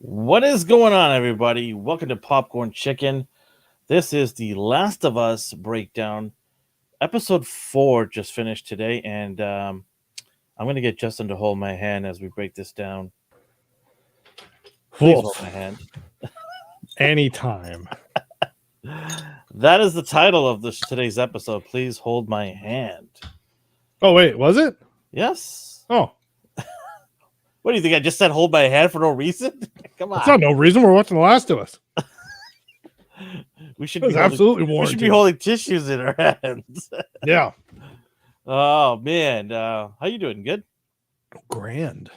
What is going on, everybody? Welcome to Popcorn Chicken. This is the Last of Us breakdown. Episode 4 just finished today, and I'm going to get Justin to hold my hand as we break this down. Please hold my hand. Anytime. That is the title of today's episode. Please hold my hand. Oh, wait, was it? Yes. Oh. What do you think? I just said hold my hand for no reason? Come on. That's not no reason. We're watching The Last of Us. We should absolutely we warranted. should be holding tissues in our hands. Yeah. Oh, man. How you doing? Good? Grand.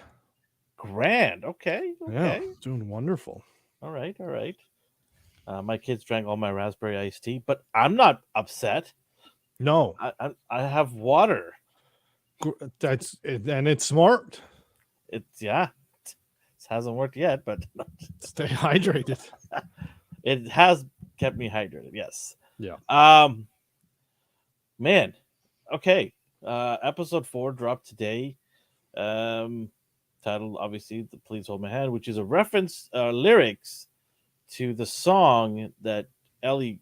Okay. Yeah, doing wonderful. All right. My kids drank all my raspberry iced tea, but I'm not upset. No. I have water. That's it, and it's smart. It hasn't worked yet, but Stay hydrated. it has kept me hydrated. Yes. Yeah. Man. Okay. Episode 4 dropped today. Titled obviously the Please Hold My Hand, which is a reference lyrics to the song that Ellie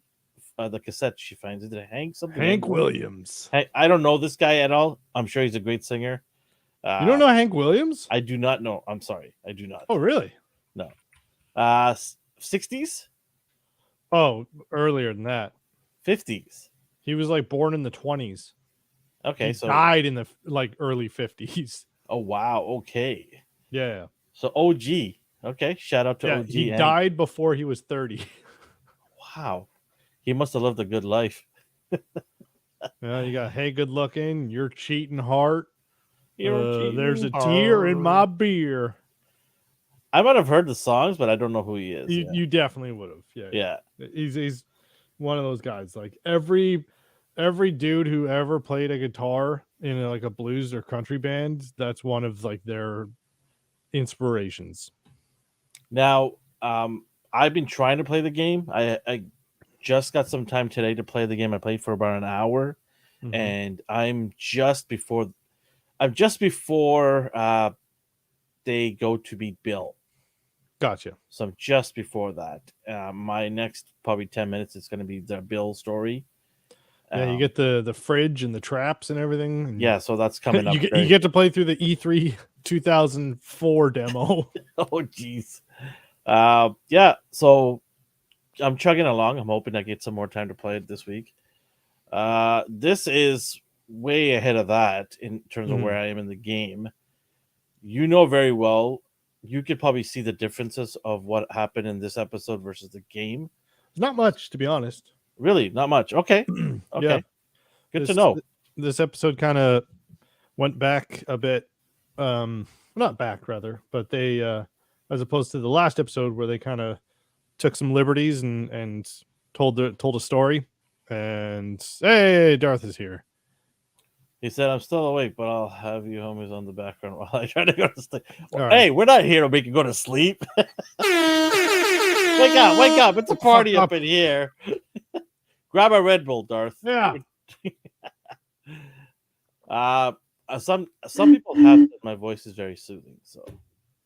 the cassette she finds. Is it Hank Williams. I don't know this guy at all. I'm sure he's a great singer. You don't know Hank Williams? I do not know. I'm sorry. I do not. Oh, really? No. 60s? Oh, earlier than that. 50s. He was like born in the 20s. Okay, he so died in the early 50s. Oh, wow. Okay. Yeah. So OG. Okay, shout out to OG. He died before he was 30. Wow. He must have lived a good life. Yeah, you got, hey, good looking, you're cheating heart. There's a heart. tear in my beer. I might have heard the songs, but I don't know who he is. You definitely would have. Yeah. He's one of those guys. Like every dude who ever played a guitar in a blues or country band, that's one of their inspirations. Now, I've been trying to play the game. I just got some time today to play the game. I played for about an hour, and I'm just before they go to beat Bill. Gotcha. So I'm just before that. My next probably 10 minutes is going to be the Bill story. Yeah, you get the fridge and the traps and everything. And yeah, so that's coming up. You get to play through the E3 2004 demo. Oh, geez. Yeah, so I'm chugging along. I'm hoping I get some more time to play it this week. This is way ahead of that in terms of where I am in the game. You know very well. You could probably see the differences of what happened in this episode versus the game. Not much, to be honest. Really, not much. Okay. Yeah. Good to know. This episode kind of went back a bit. Not back, rather, but they, as opposed to the last episode where they kind of took some liberties and told a story. And hey, Darth is here. He said, I'm still awake, but I'll have you homies on the background while I try to go to sleep. Well, right. Hey, we're not here to make you go to sleep. Wake up. It's a party up in here. Grab a Red Bull, Darth. Yeah. Some people have said my voice is very soothing, so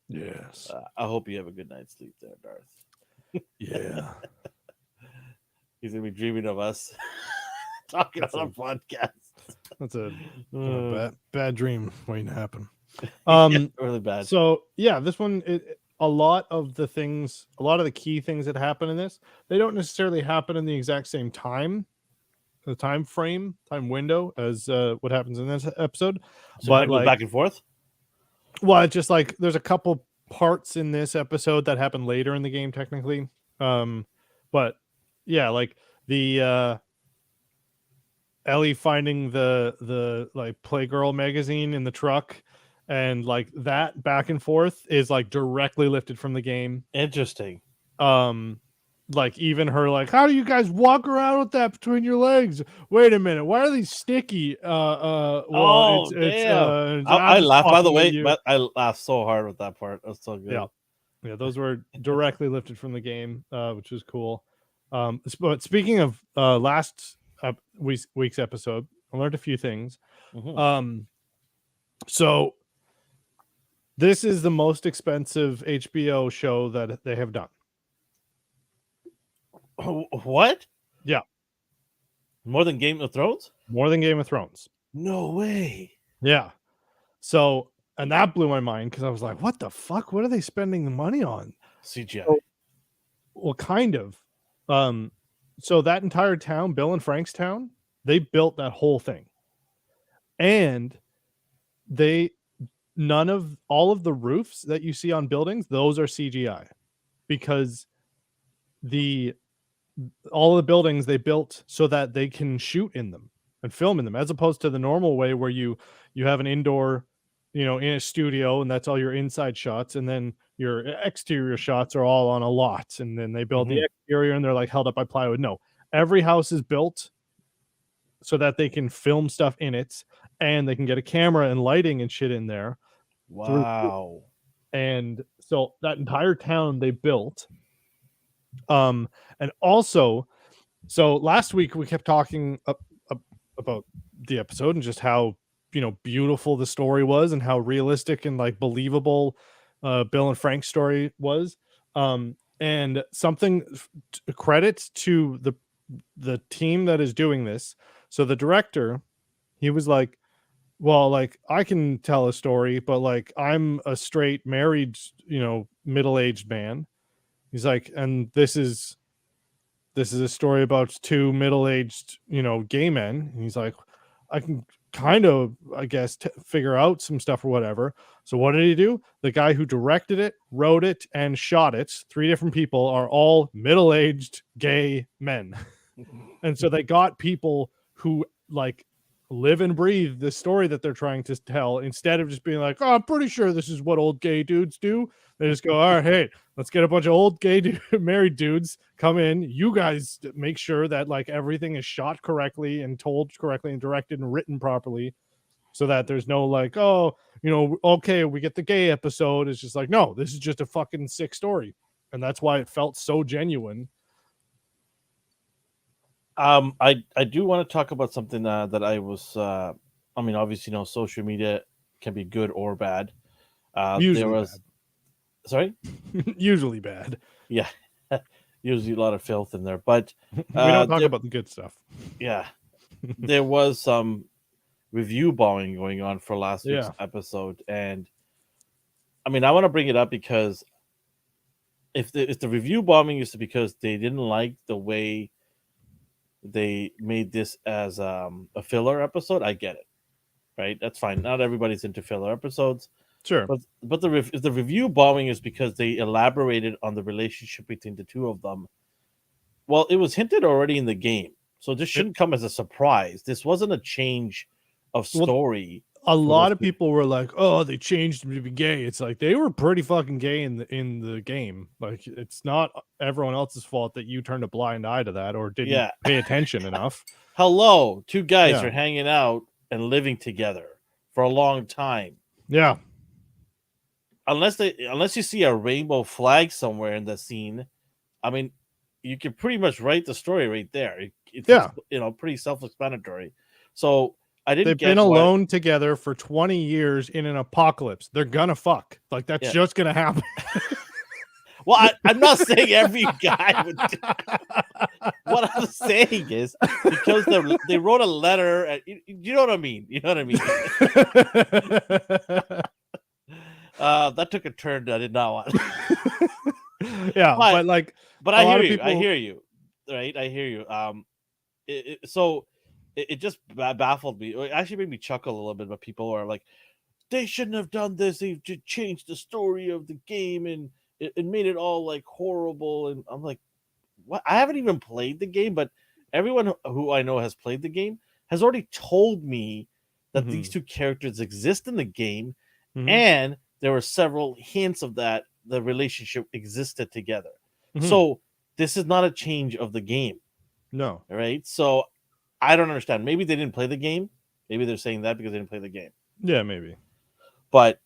yes. I hope you have a good night's sleep there, Darth. Yeah. He's gonna be dreaming of us talking on a podcast. That's a bad dream waiting to happen. Really bad. So yeah, this one, a lot of the key things that happen in this, they don't necessarily happen in the exact same time, the time window as what happens in this episode. So but goes back and forth. Well, it's just there's a couple parts in this episode that happen later in the game, technically. But yeah, the Ellie finding the Playgirl magazine in the truck, and that back and forth is directly lifted from the game. Interesting. Even her how do you guys walk around with that between your legs? Wait a minute, why are these sticky? Well, damn. I laughed, by the way, but I laughed so hard with that part. That's so good. Yeah, those were directly lifted from the game, which was cool. But speaking of last week's episode, I learned a few things. So This is the most expensive HBO show that they have done. What? Yeah, More than Game of Thrones? more than Game of Thrones. No way. Yeah. So, and that blew my mind because I was like, what the fuck? What are they spending the money on? CGI. So, well, kind of. Um, so that entire town, Bill and Frank's town, they built that whole thing. And they none of all of the roofs that you see on buildings, those are CGI because the all the buildings they built so that they can shoot in them and film in them, as opposed to the normal way where you have an indoor, in a studio, and that's all your inside shots, and then your exterior shots are all on a lot, and then they build the Mhm. exterior and they're like held up by plywood. No, every house is built so that they can film stuff in it, and they can get a camera and lighting and shit in there through. Wow. And so that entire town they built. And also, so last week we kept talking about the episode and just how beautiful the story was and how realistic and like believable Bill and Frank's story was. And something credit to the team that is doing this. So the director, he was like, well, like I can tell a story, but like I'm a straight married, middle-aged man. He's like, and this is a story about two middle-aged, gay men. And he's like, I can kind of, I guess, figure out some stuff or whatever. So what did he do? The guy who directed it, wrote it, and shot it, three different people, are all middle-aged gay men. And so they got people who like live and breathe the story that they're trying to tell, instead of just being like, oh, I'm pretty sure this is what old gay dudes do. They just go, all right, hey, let's get a bunch of old gay married dudes come in. You guys make sure that like everything is shot correctly and told correctly and directed and written properly, so that there's no like, oh, okay, we get the gay episode. It's just like, no, this is just a fucking sick story. And that's why it felt so genuine. I do want to talk about something that I was. I mean, obviously, social media can be good or bad. There Usually was, sorry, bad. Usually bad. yeah, usually a lot of filth in there, but We don't talk there, about the good stuff. yeah, there was some review bombing going on for last week's Yeah. episode, and I mean, I want to bring it up because if the review bombing is because they didn't like the way they made this as a filler episode, I get it, right? That's fine. Not everybody's into filler episodes, Sure. but if the review bombing is because they elaborated on the relationship between the two of them. Well, it was hinted already in the game, so this It, shouldn't come as a surprise. This wasn't a change of well, story a for those lot of two. people were like, "Oh, they changed them to be gay." It's like they were pretty fucking gay in the game. Like it's not everyone else's fault that you turned a blind eye to that or didn't Yeah. pay attention enough. Hello, two guys Yeah. are hanging out and living together for a long time. Yeah. Unless you see a rainbow flag somewhere in the scene, I mean, you can pretty much write the story right there. It's Yeah. pretty self-explanatory. So I didn't They've been get why. alone together for 20 years in an apocalypse. They're gonna fuck. Like that's Yeah. just gonna happen. Well, I'm not saying every guy would. What I'm saying is because they wrote a letter. You know what I mean. You know what I mean. That took a turn that I did not want. Yeah, but but like but a I lot hear of you. people, I hear you. Right. I hear you. So it just baffled me. It actually made me chuckle a little bit. But people are like, they shouldn't have done this. They've just changed the story of the game and it made it all like horrible. And I'm like, what? I haven't even played the game, but everyone who I know has played the game has already told me that these Mhm, two characters exist in the game, mhm, and there were several hints of that the relationship existed together. mhm. So this is not a change of the game, No. right? So I don't understand. Maybe they didn't play the game. Maybe they're saying that because they didn't play the game. Yeah, maybe. But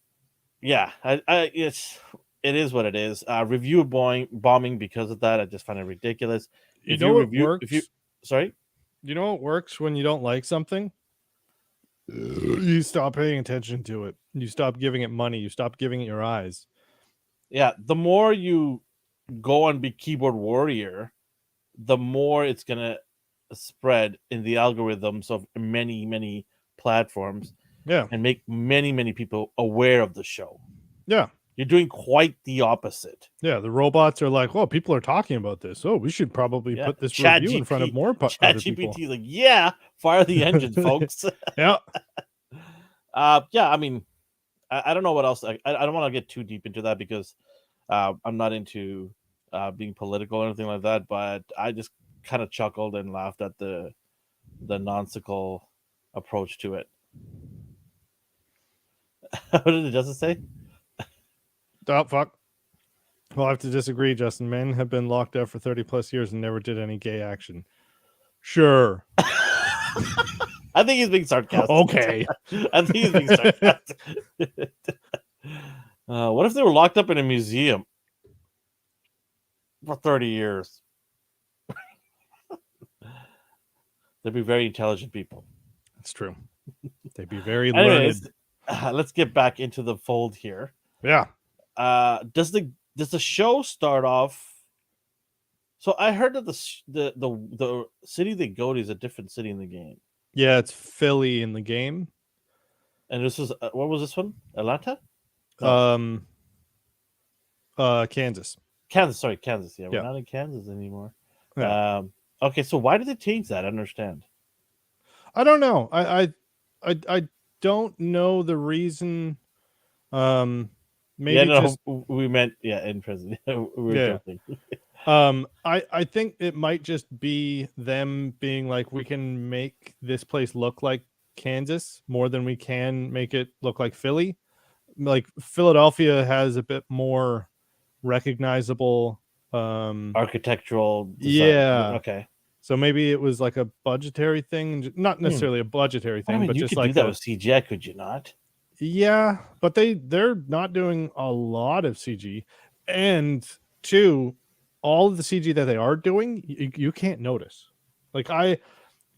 yeah, it is what it is. Review bombing because of that. I just find it ridiculous. You know what If you works? sorry, You know what works when you don't like something? you stop paying attention to it. You stop giving it money. You stop giving it your eyes. Yeah, the more you go and be keyboard warrior, the more it's gonna spread in the algorithms of many platforms Yeah. and make many people aware of the show. Yeah. You're doing quite the opposite. Yeah. The robots are like, well, people are talking about this. Oh, we should probably Yeah, put this Chat review in front of GP, more Chat other people. GPT, like, yeah, fire the engine, folks. Yeah. Yeah, I mean, I don't know what else. I don't want to get too deep into that because I'm not into being political or anything like that. But I just kind of chuckled and laughed at the nonsensical approach to it. What did the justice say? Oh, fuck. Well, I have to disagree, Justin. Men have been locked up for 30 plus years and never did any gay action. Sure. I think he's being sarcastic. Okay. I think he's being sarcastic. What if they were locked up in a museum for 30 years? They'd be very intelligent people. That's true. They'd be very Anyways, learned. let's get back into the fold here. Yeah. Does the show start off? So I heard that the city they go to is a different city in the game. Yeah, it's Philly in the game. And this is what was this one? Atlanta? No. Kansas. Kansas. Sorry, Kansas. Yeah, Yeah. we're not in Kansas anymore. Yeah. Okay, so why did they change that? I don't understand. I don't know. I don't know the reason. Maybe yeah, no, just we meant in prison. we were joking. I think it might just be them being like, we can make this place look like Kansas more than we can make it look like Philly. Like Philadelphia has a bit more recognizable architectural design. Yeah. Okay. So maybe it was like a budgetary thing, not necessarily a budgetary thing, but you just could like do that with CGI, could you not? Yeah, but they're not doing a lot of CG, and two, all of the CG that they are doing, you can't notice. Like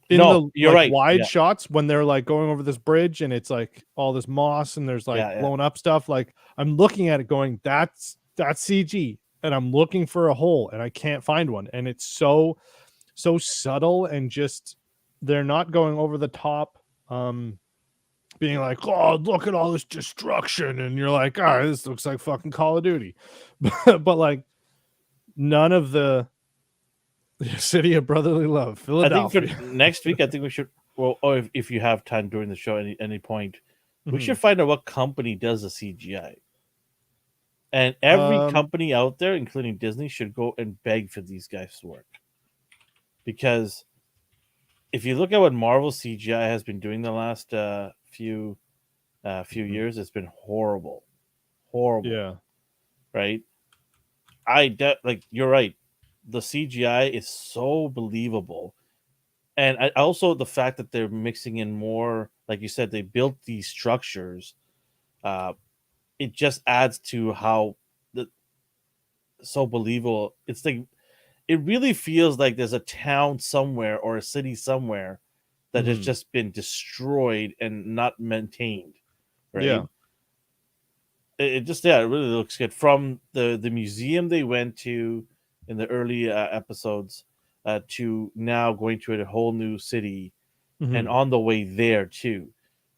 you're right. Wide shots when they're like going over this bridge and it's like all this moss and there's like blown up stuff. Like I'm looking at it going, that's CG, and I'm looking for a hole and I can't find one, and it's so subtle and just they're not going over the top. Being like, oh, look at all this destruction, and you're like, all right, this looks like fucking Call of Duty, but like none of the city of brotherly love, Philadelphia. I think for next week, I think we should, well, or if you have time during the show, any point, we should find out what company does the CGI, and every company out there, including Disney, should go and beg for these guys to work, because if you look at what Marvel CGI has been doing the last few years, it's been horrible. Yeah. Right. Like you're right. The CGI is so believable, and also the fact that they're mixing in more, like you said, they built these structures. It just adds to how so believable. It's like it really feels like there's a town somewhere or a city somewhere that has just been destroyed and not maintained, right? Yeah. It really looks good. From the museum they went to in the early episodes to now going to a whole new city, and on the way there too.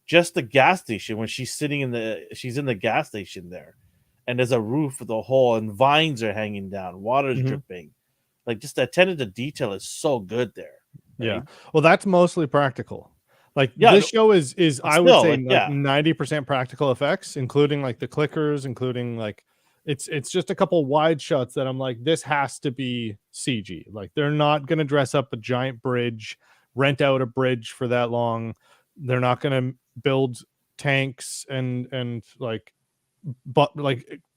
Just the gas station, when she's in the gas station there, and there's a roof with a hole and vines are hanging down, water's dripping. Like just the attention to detail is so good there. Right? Yeah. Well, that's mostly practical. Like this show is I would say like 90% practical effects, including like the clickers, including like it's just a couple wide shots that I'm like, this has to be CG. Like they're not going to dress up a giant bridge, rent out a bridge for that long. They're not going to build tanks and like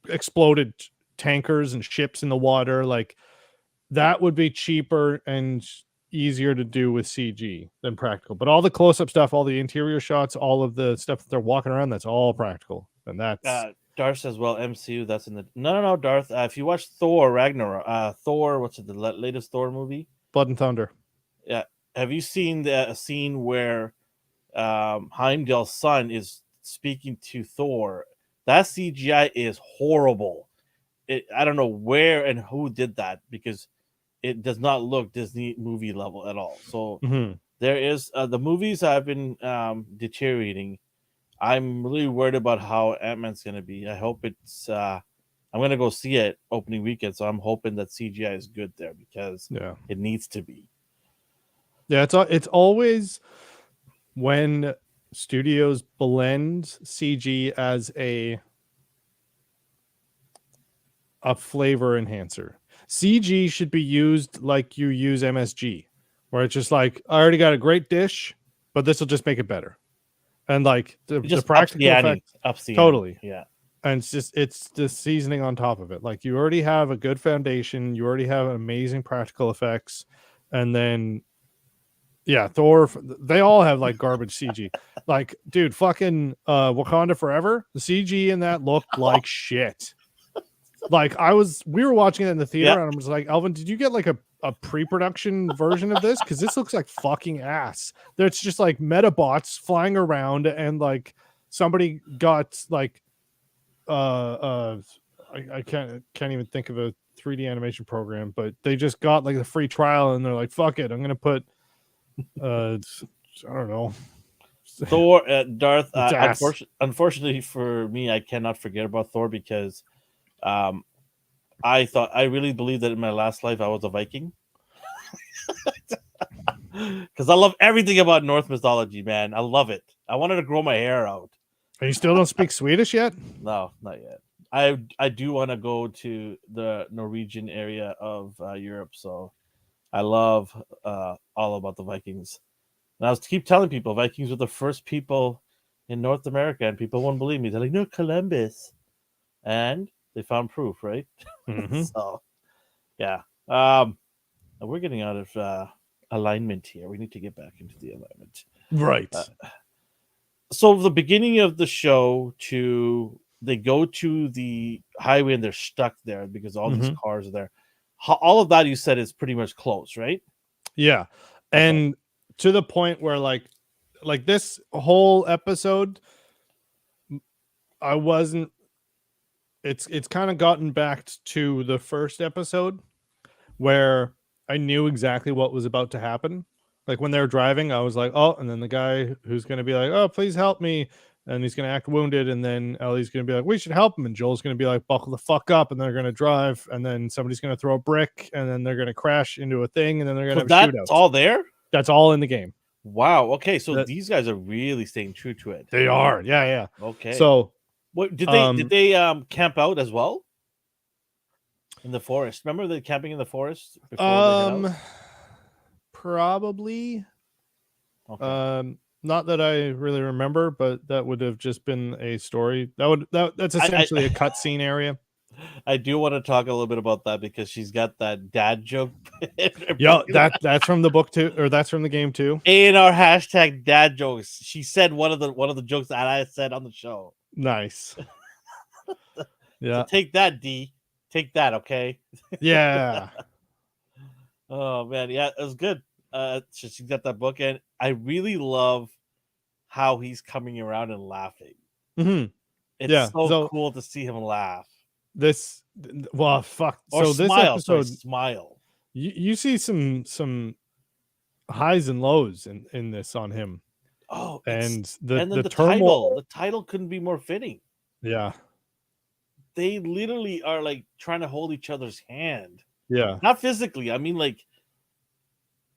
exploded tankers and ships in the water. Like that would be cheaper and easier to do with CG than practical. But all the close-up stuff, all the interior shots, all of the stuff that they're walking around, that's all practical. And that's Darth says, well, MCU, that's in the no Darth. If you watch Thor Ragnarok, Thor, what's it, the latest Thor movie, Blood and Thunder. Yeah, have you seen the scene where Heimdall's son is speaking to Thor. That CGI is horrible. I don't know where and who did that because it does not look Disney movie level at all. So Mhm. there is the movies have been deteriorating. I'm really worried about how Ant-Man's going to be. I hope it's. I'm going to go see it opening weekend, so I'm hoping that CGI is good there because Yeah. it needs to be. Yeah, it's always when studios blend CG as a flavor enhancer. CG should be used like you use MSG, where it's just like I already got a great dish, but this will just make it better. And like It the just ups the practical ante. effects, Ups the ante. totally. Yeah. And it's the seasoning on top of it. Like you already have a good foundation, you already have amazing practical effects, and then yeah, Thor. They all have like garbage CG. Like, dude, fucking Wakanda Forever. The CG in that looked like shit. Like we were watching it in the theater, Yeah. and I'm just like, Alvin, did you get like a pre-production version of this? Because this looks like fucking ass. There's just like metabots flying around, and like somebody got like I can't even think of a 3D animation program, but they just got like a free trial, and they're like, fuck it, I'm gonna put I don't know. Thor, Darth. It's ass. Unfortunately for me, I cannot forget about Thor because um, I really believe that in my last life I was a Viking because I love everything about Norse mythology, man. I love it. I wanted to grow my hair out. And you still don't speak Swedish yet? No, not yet. I do want to go to the Norwegian area of Europe, so I love all about the Vikings. And I was keep telling people Vikings were the first people in North America, and people won't believe me. They're like, "No, Columbus," and they found proof, right? Mm-hmm. So yeah, um, we're getting out of alignment here. We need to get back into the alignment. Right. Uh, so the beginning of the show to they go to the highway and they're stuck there because all these Mm-hmm. cars are there. All of that you said is pretty much close, right? Yeah. Okay. And to the point where like this whole episode, I wasn't it's kind of gotten back to the first episode where I knew exactly what was about to happen. Like when they were driving, I was like, oh, and then the guy who's going to be like, oh, please help me. And he's going to act wounded. And then Ellie's going to be like, we should help him. And Joel's going to be like, buckle the fuck up. And they're going to drive. And then somebody's going to throw a brick. And then they're going to crash into a thing. And then they're going So to have a that's shootout. all there. That's all in the game. Wow. Okay. So That these guys are really staying true to it. they are. Yeah. Yeah. Okay. So, What did um, they camp out as well in the forest? Remember the camping in the forest before they head out? um, probably, Okay. not that I really remember, but that would have just been a story. That's essentially a I cutscene area. I do want to talk a little bit about that because she's got that dad joke Yeah, that's from the book too, or that's from the game too. in our hashtag dad jokes. She said one of the jokes that I said on the show. Nice. So Yeah. take that, D. Take that, okay? Yeah. Oh man, yeah, it was good. She got that book, and I really love how he's coming around and laughing. Hmm. It's Yeah. so So cool to see him laugh this, well, fuck. or So this smile. Sorry, episode, smile. you see some highs and lows in this on him, Oh, it's and the and then the the title. turmoil. The title couldn't be more fitting. Yeah. They literally are like trying to hold each other's hand, Yeah. not physically. I mean, like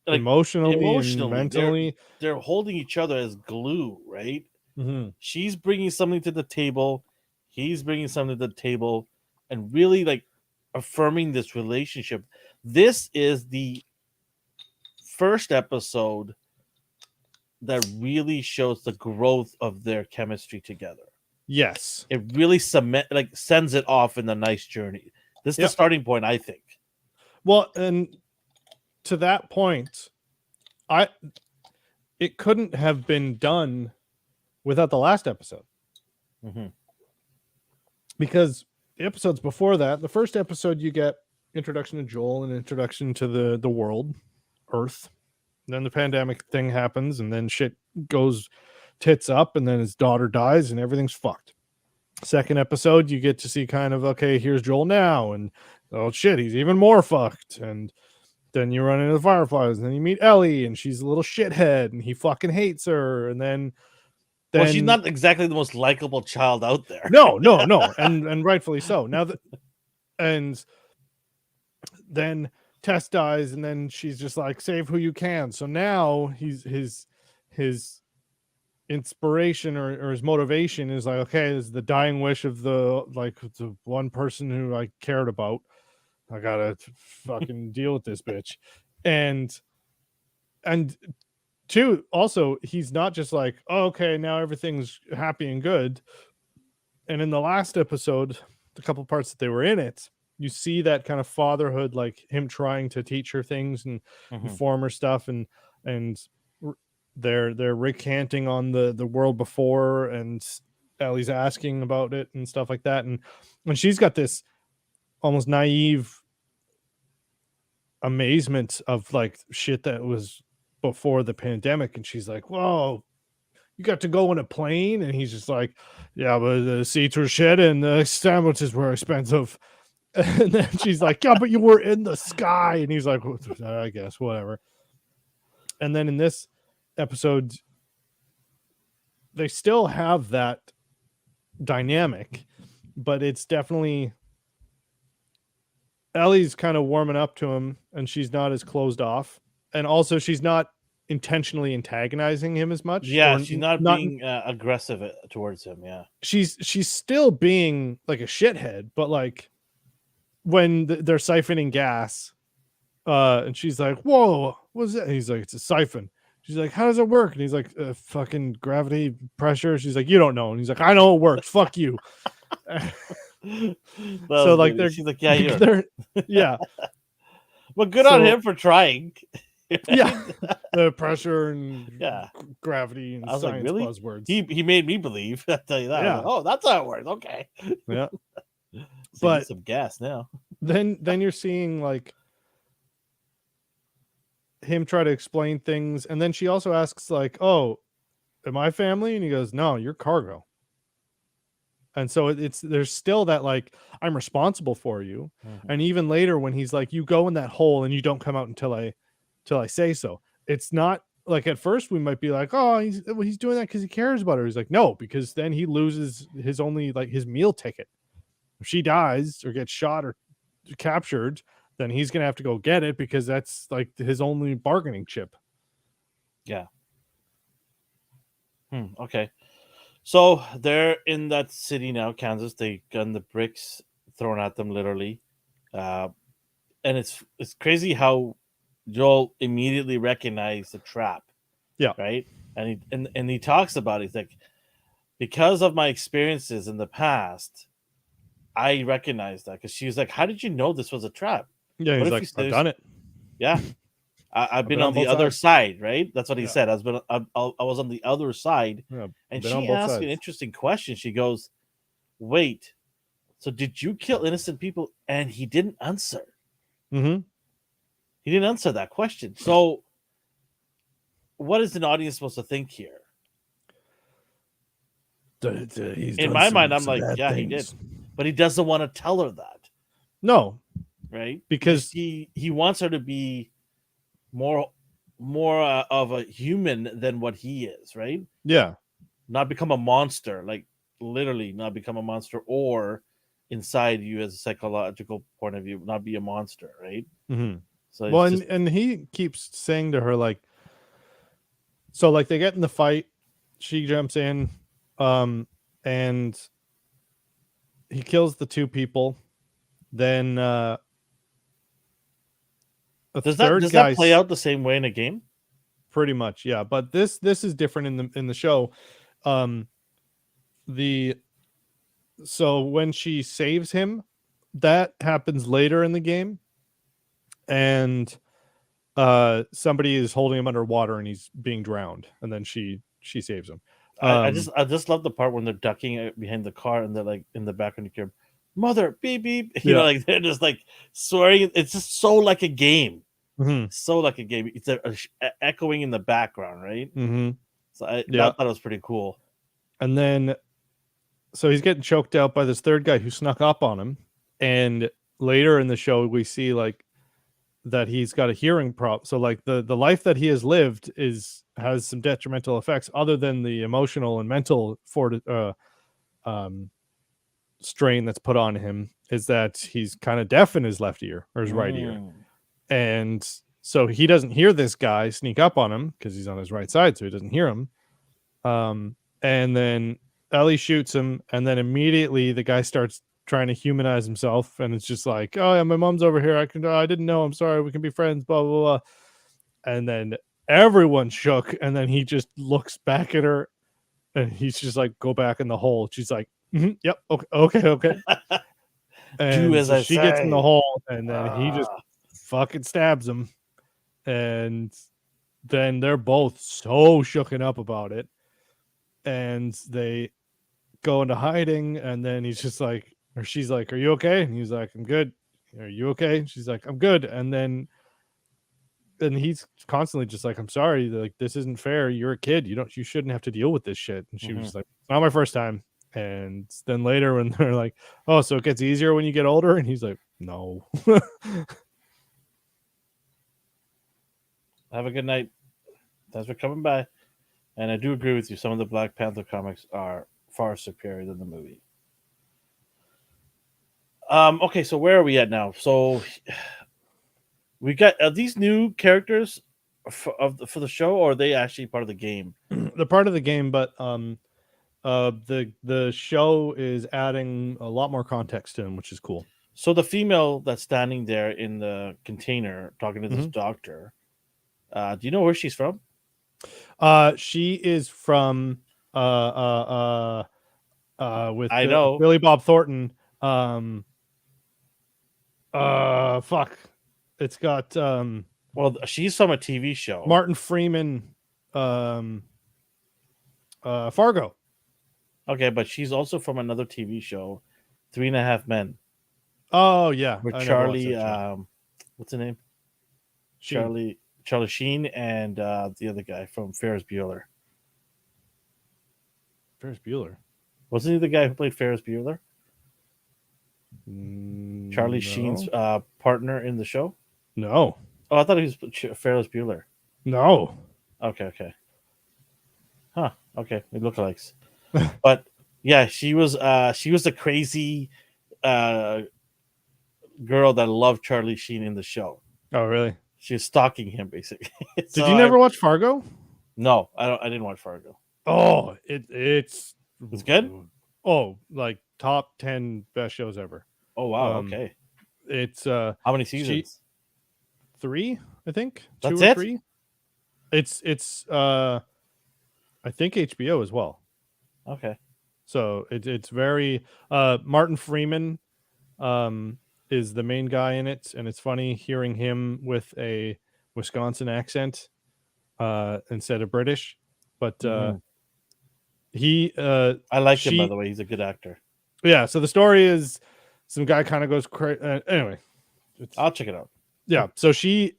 Emotionally and emotionally. mentally. They're holding each other as glue, right? Hmm. She's bringing something to the table. He's bringing something to the table, and really like affirming this relationship. This is the first episode that really shows the growth of their chemistry together. Yes. It really sends it off in a nice journey. This is the Yep. starting point, I think. Well, and to that point, it couldn't have been done without the last episode, Mm-hmm. because the episodes before that, the first episode, you get introduction to Joel and introduction to the world, Earth. Then the pandemic thing happens, and then shit goes tits up, and then his daughter dies, and everything's fucked. Second episode, you get to see kind of, okay, here's Joel now, and oh shit, he's even more fucked. And then you run into the Fireflies, and then you meet Ellie, and she's a little shithead, and he fucking hates her. And then well, she's not exactly the most likable child out there. No, and rightfully so. Now that, and then Tess dies, and then she's just like, save who you can. So now his inspiration or his motivation is like, okay, this is the dying wish of the one person who I cared about. I gotta fucking deal with this bitch. And two, also, he's not just like, oh, okay, now everything's happy and good. And in the last episode, the couple parts that they were in it, you see that kind of fatherhood, like him trying to teach her things and inform her stuff, and they're recanting on the world before, and Ellie's asking about it and stuff like that, and she's got this almost naive amazement of like shit that was before the pandemic, and she's like, whoa, you got to go in a plane? And he's just like, yeah, but the seats were shit and the sandwiches were expensive. And then she's like, yeah, but you were in the sky. And he's like, I guess, whatever. And then in this episode, they still have that dynamic, but it's definitely Ellie's kind of warming up to him, and she's not as closed off. And also, she's not intentionally antagonizing him as much. Yeah, she's not being aggressive towards him. Yeah, she's still being like a shithead, but like when they're siphoning gas, and she's like, whoa, what's that? And he's like, it's a siphon. She's like, how does it work? And he's like, fucking gravity pressure. She's like, you don't know. And he's like, I know it works. Fuck you. So like she's like, yeah, you're yeah. Well, good on him for trying. Yeah, the pressure and yeah, gravity and science, like, really? Buzzwords. He made me believe. I tell you that. Yeah. Like, oh, that's how it works. Okay. Yeah. So but some gas now. Then you're seeing like him try to explain things, and then she also asks like, "Oh, am I family?" And he goes, "No, you're cargo." And so there's still that like, I'm responsible for you. And even later when he's like, you go in that hole and you don't come out until I say so. It's not like, at first we might be like, oh, he's doing that because he cares about her. He's like, no, because then he loses his only like his meal ticket. If she dies or gets shot or captured, then he's gonna have to go get it because that's like his only bargaining chip. Yeah. Okay. So they're in that city now, Kansas. They got the bricks thrown at them, literally, and it's crazy how Joel immediately recognized the trap. Yeah. Right. And he talks about it. He's like, because of my experiences in the past, I recognize that. Because she was like, how did you know this was a trap? Yeah, he's like, I've done it. Yeah. I've been on the other side, right? That's what he said. I was on the other side. Yeah, and she asked an interesting question. She goes, wait, so did you kill innocent people? And he didn't answer. Mm-hmm. He didn't answer that question. So what is an audience supposed to think here? In my mind, I'm like, yeah, he did. But he doesn't want to tell her that. No. Right? Because he wants her to be more of a human than what he is, right? Yeah. Not become a monster, like literally not become a monster, or inside you as a psychological point of view, not be a monster, right? Mm-hmm. So well, and he keeps saying to her like, so like they get in the fight, she jumps in, and he kills the two people. Then does that play out the same way in a game? Pretty much, yeah. But this is different in the show. So when she saves him, that happens later in the game, and somebody is holding him underwater and he's being drowned, and then she saves him. I just love the part when they're ducking behind the car and they're like in the background you hear, mother beep beep, you know, like they're just like swearing. It's just so like a game. Mm-hmm. So like a game. It's echoing in the background, right? Mm-hmm. So I Yeah. thought it was pretty cool. And then so he's getting choked out by this third guy who snuck up on him. And later in the show, we see like that he's got a hearing problem. So like the life that he has lived has some detrimental effects other than the emotional and mental um, strain that's put on him. Is that he's kind of deaf in his left ear or his right ear, Mm. and so he doesn't hear this guy sneak up on him because he's on his right side, so he doesn't hear him. And then Ellie shoots him, and then immediately the guy starts trying to humanize himself, and it's just like, "Oh yeah, my mom's over here. I didn't know. I'm sorry. We can be friends." Blah blah blah. And then everyone shook, and then he just looks back at her, and he's just like, "Go back in the hole." She's like, "Yep, okay, okay, okay." Do And as so I she gets in the say. hole, and then he just Ah. fucking stabs him, and then they're both so shooken up about it, and they go into hiding, and then he's just like, or she's like, "Are you okay?" And he's like, "I'm good." "Are you okay?" She's like, "I'm good." And he's constantly just like, "I'm sorry, like this isn't fair. You're a kid. You shouldn't have to deal with this shit." And she was Mhm. just like, "It's not my first time." And then later when they're like, "Oh, so it gets easier when you get older," and he's like, "No." Have a good night. Thanks for coming by. And I do agree with you. Some of the Black Panther comics are far superior than the movie. Okay, so where are we at now? So we got are these new characters for the show, or are they actually part of the game? They're part of the game, but the show is adding a lot more context to them, which is cool. So the female that's standing there in the container talking to this Mhm. doctor, do you know where she's from? She is from with I know. Billy Bob Thornton. Fuck. It's got Well, she's from a TV show. Martin Freeman, um, Fargo. Okay, but she's also from another TV show, Three and a Half Men, Oh yeah, with I never watched Charlie. that show. What's the name? Sheen, Charlie Sheen and the other guy from Ferris Bueller. Ferris Bueller. Wasn't he the guy who played Ferris Bueller? Charlie Sheen's No, partner in the show. no, Oh, I thought he was Ferris Bueller. no. Okay, okay, huh? Okay, we look alikes. But yeah, she was the crazy uh, girl that loved Charlie Sheen in the show. Oh really? She was stalking him basically. Did So you I never watch Fargo? no, I don't. I didn't watch Fargo. Oh, it's It's good. like top 10 best shows ever. Oh wow. Um, Okay. it's How many she seasons? three, I think, two That's or it. three. It's I think HBO as well. Okay. So it's very Martin Freeman um is the main guy in it, and it's funny hearing him with a Wisconsin accent instead of British. But Hmm. he I like him by she the way. He's a good actor. yeah, so the story is some guy kind of goes crazy. Anyway, it's I'll check it out. yeah. So she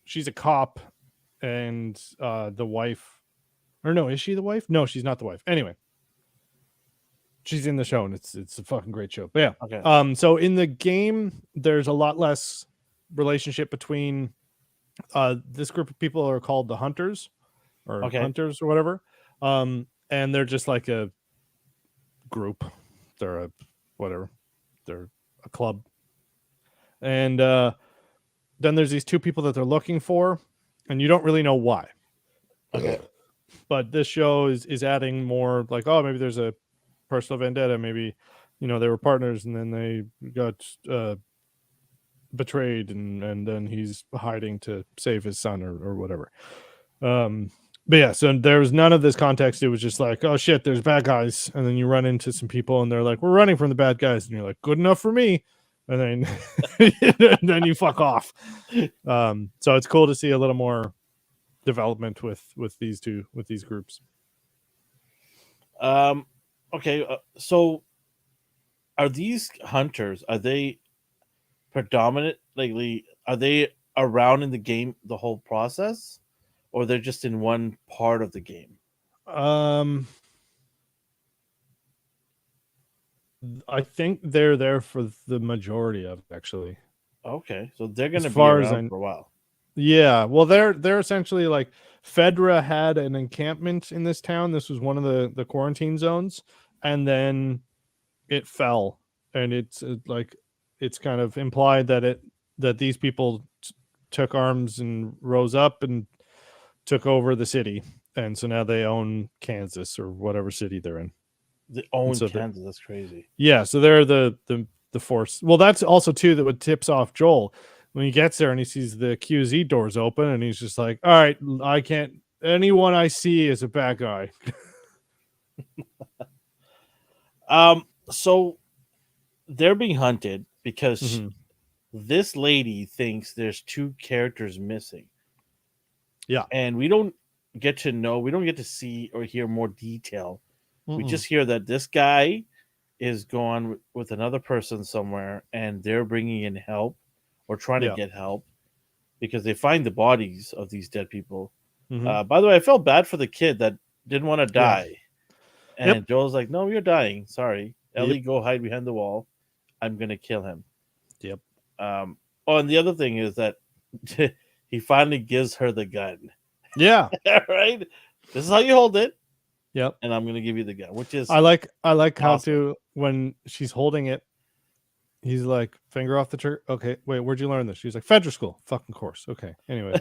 she's a cop, and the wife, or no, is she the wife? No, she's not the wife. Anyway, she's in the show, and it's a fucking great show. But yeah, Okay. so in the game, there's a lot less relationship between this group of people are called the Okay. hunters or whatever, and they're just like a group. They're a whatever. They're a club, and then there's these two people that they're looking for, and you don't really know why. Okay. But this show is adding more, like, oh, maybe there's a personal vendetta, maybe they were partners and then they got betrayed, and then he's hiding to save his son or whatever. But yeah, so there was none of this context. It was just like, oh shit, there's bad guys, and then you run into some people and they're like, we're running from the bad guys, and you're like, good enough for me. And then and then you fuck off. So it's cool to see a little more development with these groups. Um. Okay. So, are these hunters? Are they predominantly? Are they around in the game the whole process, or they're just in one part of the game? Um, I think they're there for the majority of it, actually. Okay, so they're As gonna be far as around I for a while. Yeah, well, they're essentially like Fedra had an encampment in this town. This was one of the quarantine zones, and then it fell, and like it's kind of implied that these people took arms and rose up and took over the city, and so now they own Kansas or whatever city they're in, They and own so the Kansas. That's crazy. yeah, so they're the force. Well, that's also too that what tips off Joel when he gets there and he sees the QZ doors open, and he's just like, "All right, I can't. Anyone I see is a bad guy." So they're being hunted because Hmm. this lady thinks there's two characters missing, Yeah. and we don't get to know, we don't get to see or hear more detail. We Mm-mm. just hear that this guy is gone with another person somewhere, and they're bringing in help or trying to Yeah. get help because they find the bodies of these dead people. Hmm. By the way, I felt bad for the kid that didn't want to Yeah. die, Yep. and Joel's like, "No, you're dying. Sorry, Yep. Ellie, go hide behind the wall. I'm gonna kill him." Yep. Um, oh, and the other thing is that he finally gives her the gun. Yeah. Right? This is how you hold it, Yep. and I'm gonna give you the gun, which is I like how awesome. to when she's holding it, he's like, finger off the trigger. Okay, wait, where'd you learn this? She's like, Federal school. Fucking course. Okay. Anyways.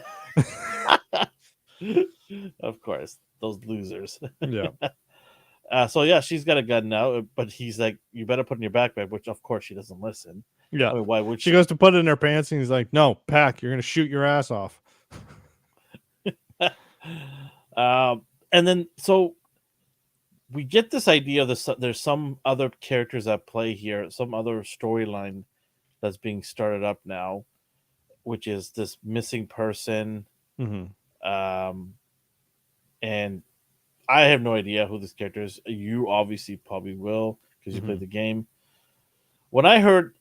Of course, those losers. Yeah. So yeah, she's got a gun now, but he's like, "You better put in your backpack," which of course she doesn't listen. Yeah. I mean, why would She she? goes to put it in her pants and he's like, "No, pack. You're gonna shoot your ass off." And then so we get this idea of this. There's some other characters at play here, some other storyline that's being started up now, which is this missing person. Mm-hmm. Um, and I have no idea who this character is. You obviously probably will because you Mm-hmm. played the game. When I heard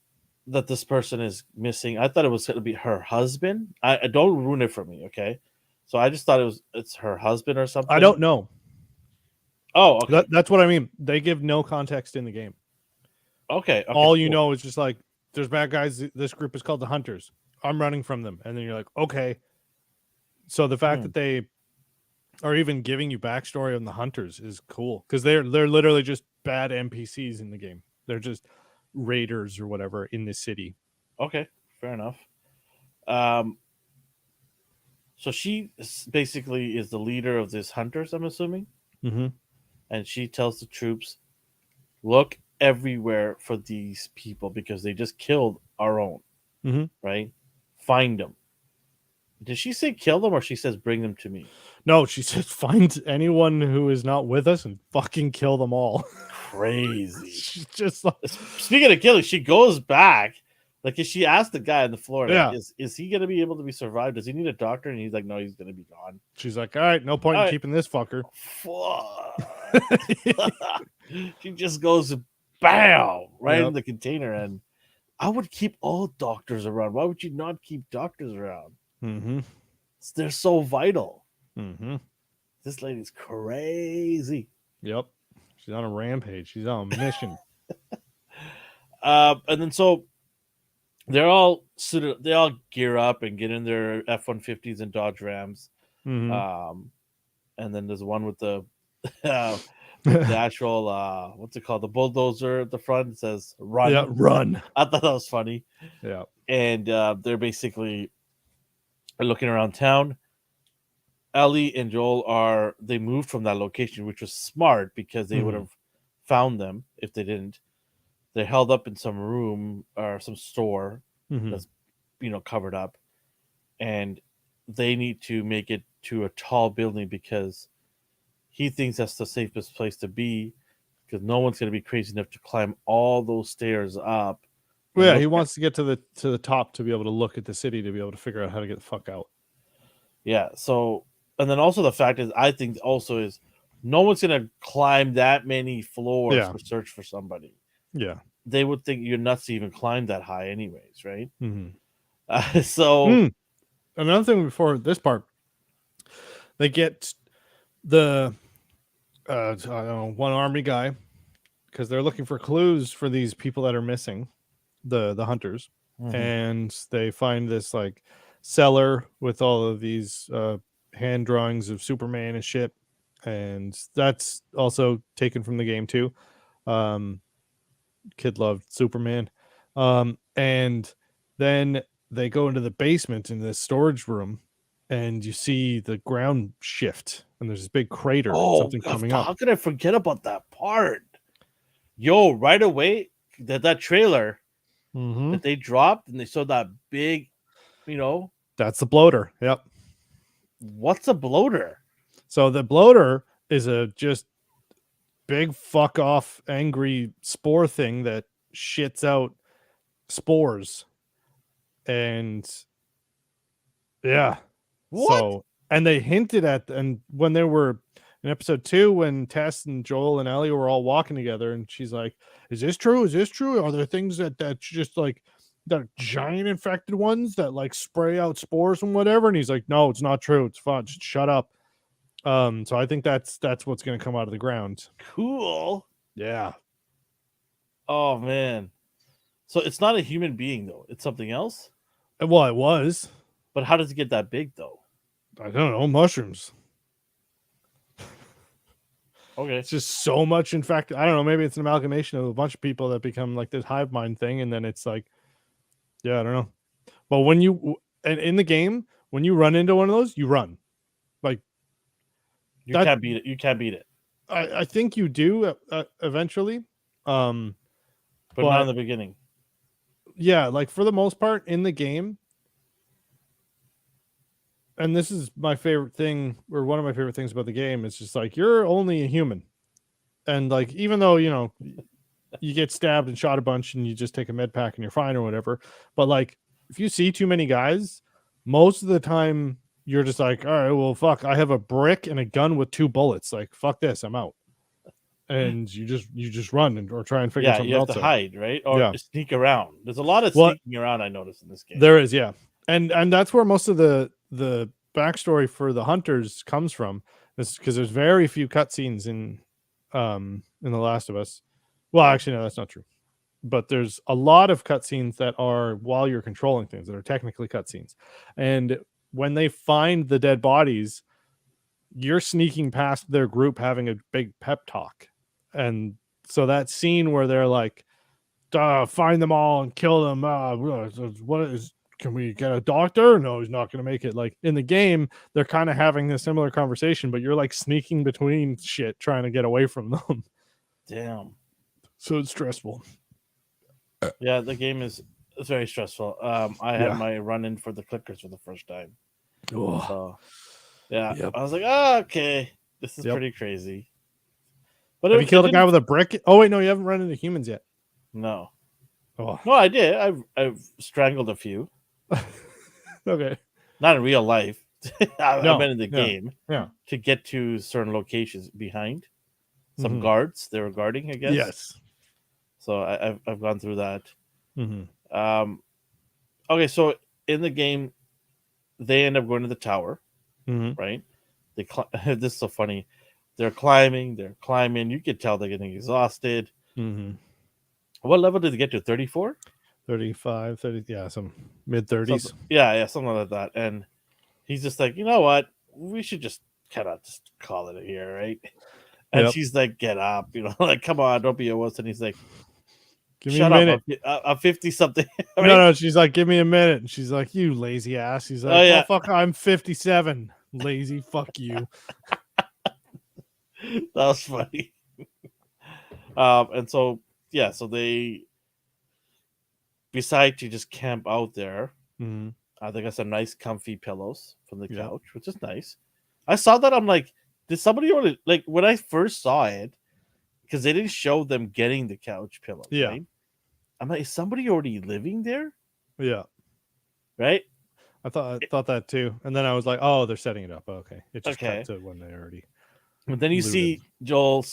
that this person is missing, I thought it was going to be her husband. I don't ruin it for me, okay? So I just thought it's her husband or I something. don't know. Oh, okay, That's what I mean. They give no context in the game. okay, okay, All you cool. know is just like there's bad guys. This group is called the Hunters. I'm running from them, and then you're like, okay. So the fact Hmm. that they are even giving you backstory on the Hunters is cool because they're literally just bad NPCs in the game. They're just raiders or whatever in this city. Okay, fair enough. Um, so basically is the leader of this hunters, I'm assuming, Mm-hmm. and she tells the troops, "Look everywhere for these people because they just killed our own." Mm-hmm. Right? Find them. Did she say kill them or she says bring them to me? No, she says find anyone who is not with us and fucking kill them all. Crazy. She's just like, Speaking of killing, she goes back. Like she asked the guy on the floor, like, yeah. is he gonna be able to be survived? Does he need a doctor? And he's like, no, he's gonna be gone. She's like, all right, no point All in right. keeping this fucker. Fuck. She just goes bam right in Yep. the container, and I would keep all doctors around. Why would you not keep doctors around? Mm-hmm. They're so vital. Mm-hmm. This lady's crazy. Yep. She's on a rampage. She's on a mission. And then so they're all suited. They all gear up and get in their F-150s and Dodge Rams. Mm-hmm. And then there's one with the actual what's it called, the bulldozer at the front. It says Yeah, "run." run. I thought that was funny. Yeah. And they're basically looking around town. Ellie and Joel they moved from that location, which was smart because they would Mm-hmm. have found them if they didn't. They're held up in some room or some store Mm-hmm. that's covered up, and they need to make it to a tall building because he thinks that's the safest place to be because no one's going to be crazy enough to climb all those stairs up Well, and yeah, he look at. wants to get to the top to be able to look at the city to be able to figure out how to get the fuck out. Yeah, so and then also the fact is I think also is no one's going to climb that many floors Yeah. to search for somebody. Yeah. They would think you're nuts to even climb that high anyways, right? Mm-hmm. So Another thing before this part, they get the I don't know, one army guy, because they're looking for clues for these people that are missing, the hunters, Mhm. and they find this like cellar with all of these hand drawings of Superman and shit, and that's also taken from the game too. Um, Kid loved Superman, and then they go into the basement in this storage room, and you see the ground shift, and there's this big crater, Oh, something coming up. how could I forget about that part? Yo, right away, that trailer Mm-hmm. that they dropped and they showed that big, you know, That's the bloater. Yep. what's a bloater? So the bloater is a just big fuck off angry spore thing that shits out spores. And yeah. What? So and they hinted at, and when they were in episode 2, when Tess and Joel and Ellie were all walking together, and she's like, is this true? Is this true? Are there things that just like that giant infected ones that like spray out spores and whatever? And he's like, no, it's not true. It's fun. Just shut up. So I think that's what's going to come out of the ground. Cool. Yeah. Oh man. So it's not a human being though. It's something else. Well, it was. But how does it get that big though? I don't know, mushrooms. Okay. It's just so much. In fact, I don't know. Maybe it's an amalgamation of a bunch of people that become like this hive mind thing, and then it's like, yeah, I don't know. But when you and in the game, when you run into one of those, you run. Like You that, can't beat it. You can't beat it. I think you do eventually. But not in But the beginning. yeah, like for the most part in the game, and this is my favorite thing, or one of my favorite things about the game, is just like you're only a human, and like even though you get stabbed and shot a bunch, and you just take a med pack and you're fine or whatever, but like if you see too many guys, most of the time you're just like, all right, well, fuck, I have a brick and a gun with 2 bullets. Like, fuck this, I'm out. And you just run or try and figure Yeah, you something have to else out. hide, right? Or Yeah, sneak around. There's a lot of well, sneaking around I noticed in this game. there is, yeah, and that's where most of the backstory for the hunters comes from, is because there's very few cutscenes in The Last of Us. Well, actually, no, that's not true. But there's a lot of cutscenes that are while you're controlling things that are technically cutscenes, and when they find the dead bodies, you're sneaking past their group having a big pep talk, and so that scene where they're like, find them all and kill them. What is? Can we get a doctor? No, he's not going to make it. Like in the game, they're kind of having a similar conversation, but you're like sneaking between shit, trying to get away from them. Damn. So it's stressful. Yeah, the game is it's very stressful. I had Yeah. my run in for the clickers for the first time. Oh, So yeah, yep. I was like, oh, okay, this is Yep. pretty crazy. But Have you killed a guy didn't. with a brick? Oh wait, no, you haven't run into humans yet. No, Oh, no, I did. I've strangled a few. okay. Not in real life. I No, meant in the yeah, game yeah. to get to certain locations behind some Mhm. guards they were guarding, I guess. Yes. So I've gone through that. Mm-hmm. Okay, so in the game, they end up going to the tower, Mm-hmm. right? This is so funny. They're climbing. You could tell they're getting exhausted. Mm-hmm. What level did they get to? 34? 35, 30, yeah, some mid 30s. Yeah, something like that. And he's just like, you know what? We should just kind of just call it here, right? And Yep. she's like, get up, like, come on, don't be a wuss. And he's like, Give me a shut up, minute. I'm 50 something, No, right? no, she's like, give me a minute. And she's like, you lazy ass. He's like, Oh, well, yeah. fuck, I'm 57. Lazy, fuck you. That was funny. And so, yeah, so they decide to just camp out there. Mm-hmm. They got some nice, comfy pillows from the Yep. couch, which is nice. I saw that. I'm like, did somebody already, like, when I first saw it, because they didn't show them getting the couch pillows, Yeah. right? I'm like, is somebody already living there? Yeah. Right? I thought that too. And then I was like, oh, they're setting it up. Okay. It just Okay. cut to when they already. But then you looted. see Joel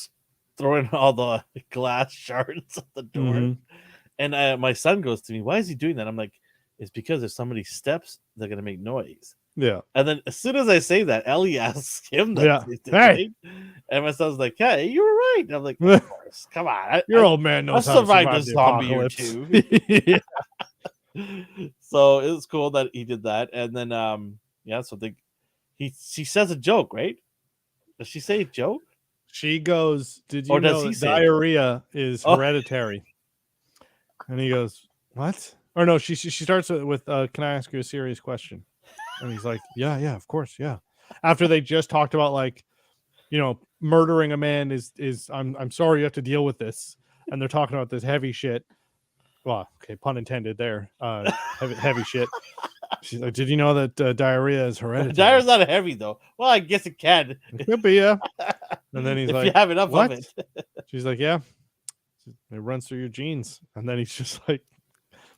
throwing all the glass shards at the door. Mhm. And my son goes to me, why is he doing that? I'm like, it's because if somebody steps, they're going to make noise. Yeah. And then as soon as I say that, Ellie asks him that Yeah. same thing, Hey. right? And my son's like, "Yeah, you were right." And I'm like, "Of course, come on, Your old man I knows how to survived a survive the zombie or apocalypse. two." Yeah. So it was cool that he did that. And then yeah, so she says a joke, right? Does she say a joke? She goes, "Did Or you does know he that say a joke? diarrhea is Oh, hereditary?" And he goes, "What?" Or no, she starts with "Can I ask you a serious question?" And he's like, "Yeah, yeah, of course, yeah." After they just talked about like, murdering a man is I'm sorry you have to deal with this, and they're talking about this heavy shit. Well, okay, pun intended there. Heavy shit. She's like, "Did you know that diarrhea is diarrhea's hereditary?" not heavy though. Well, I guess it can It could be, yeah. And then he's if you like, have enough of "What?" it. She's like, "Yeah, it runs through your genes." And then he's just like,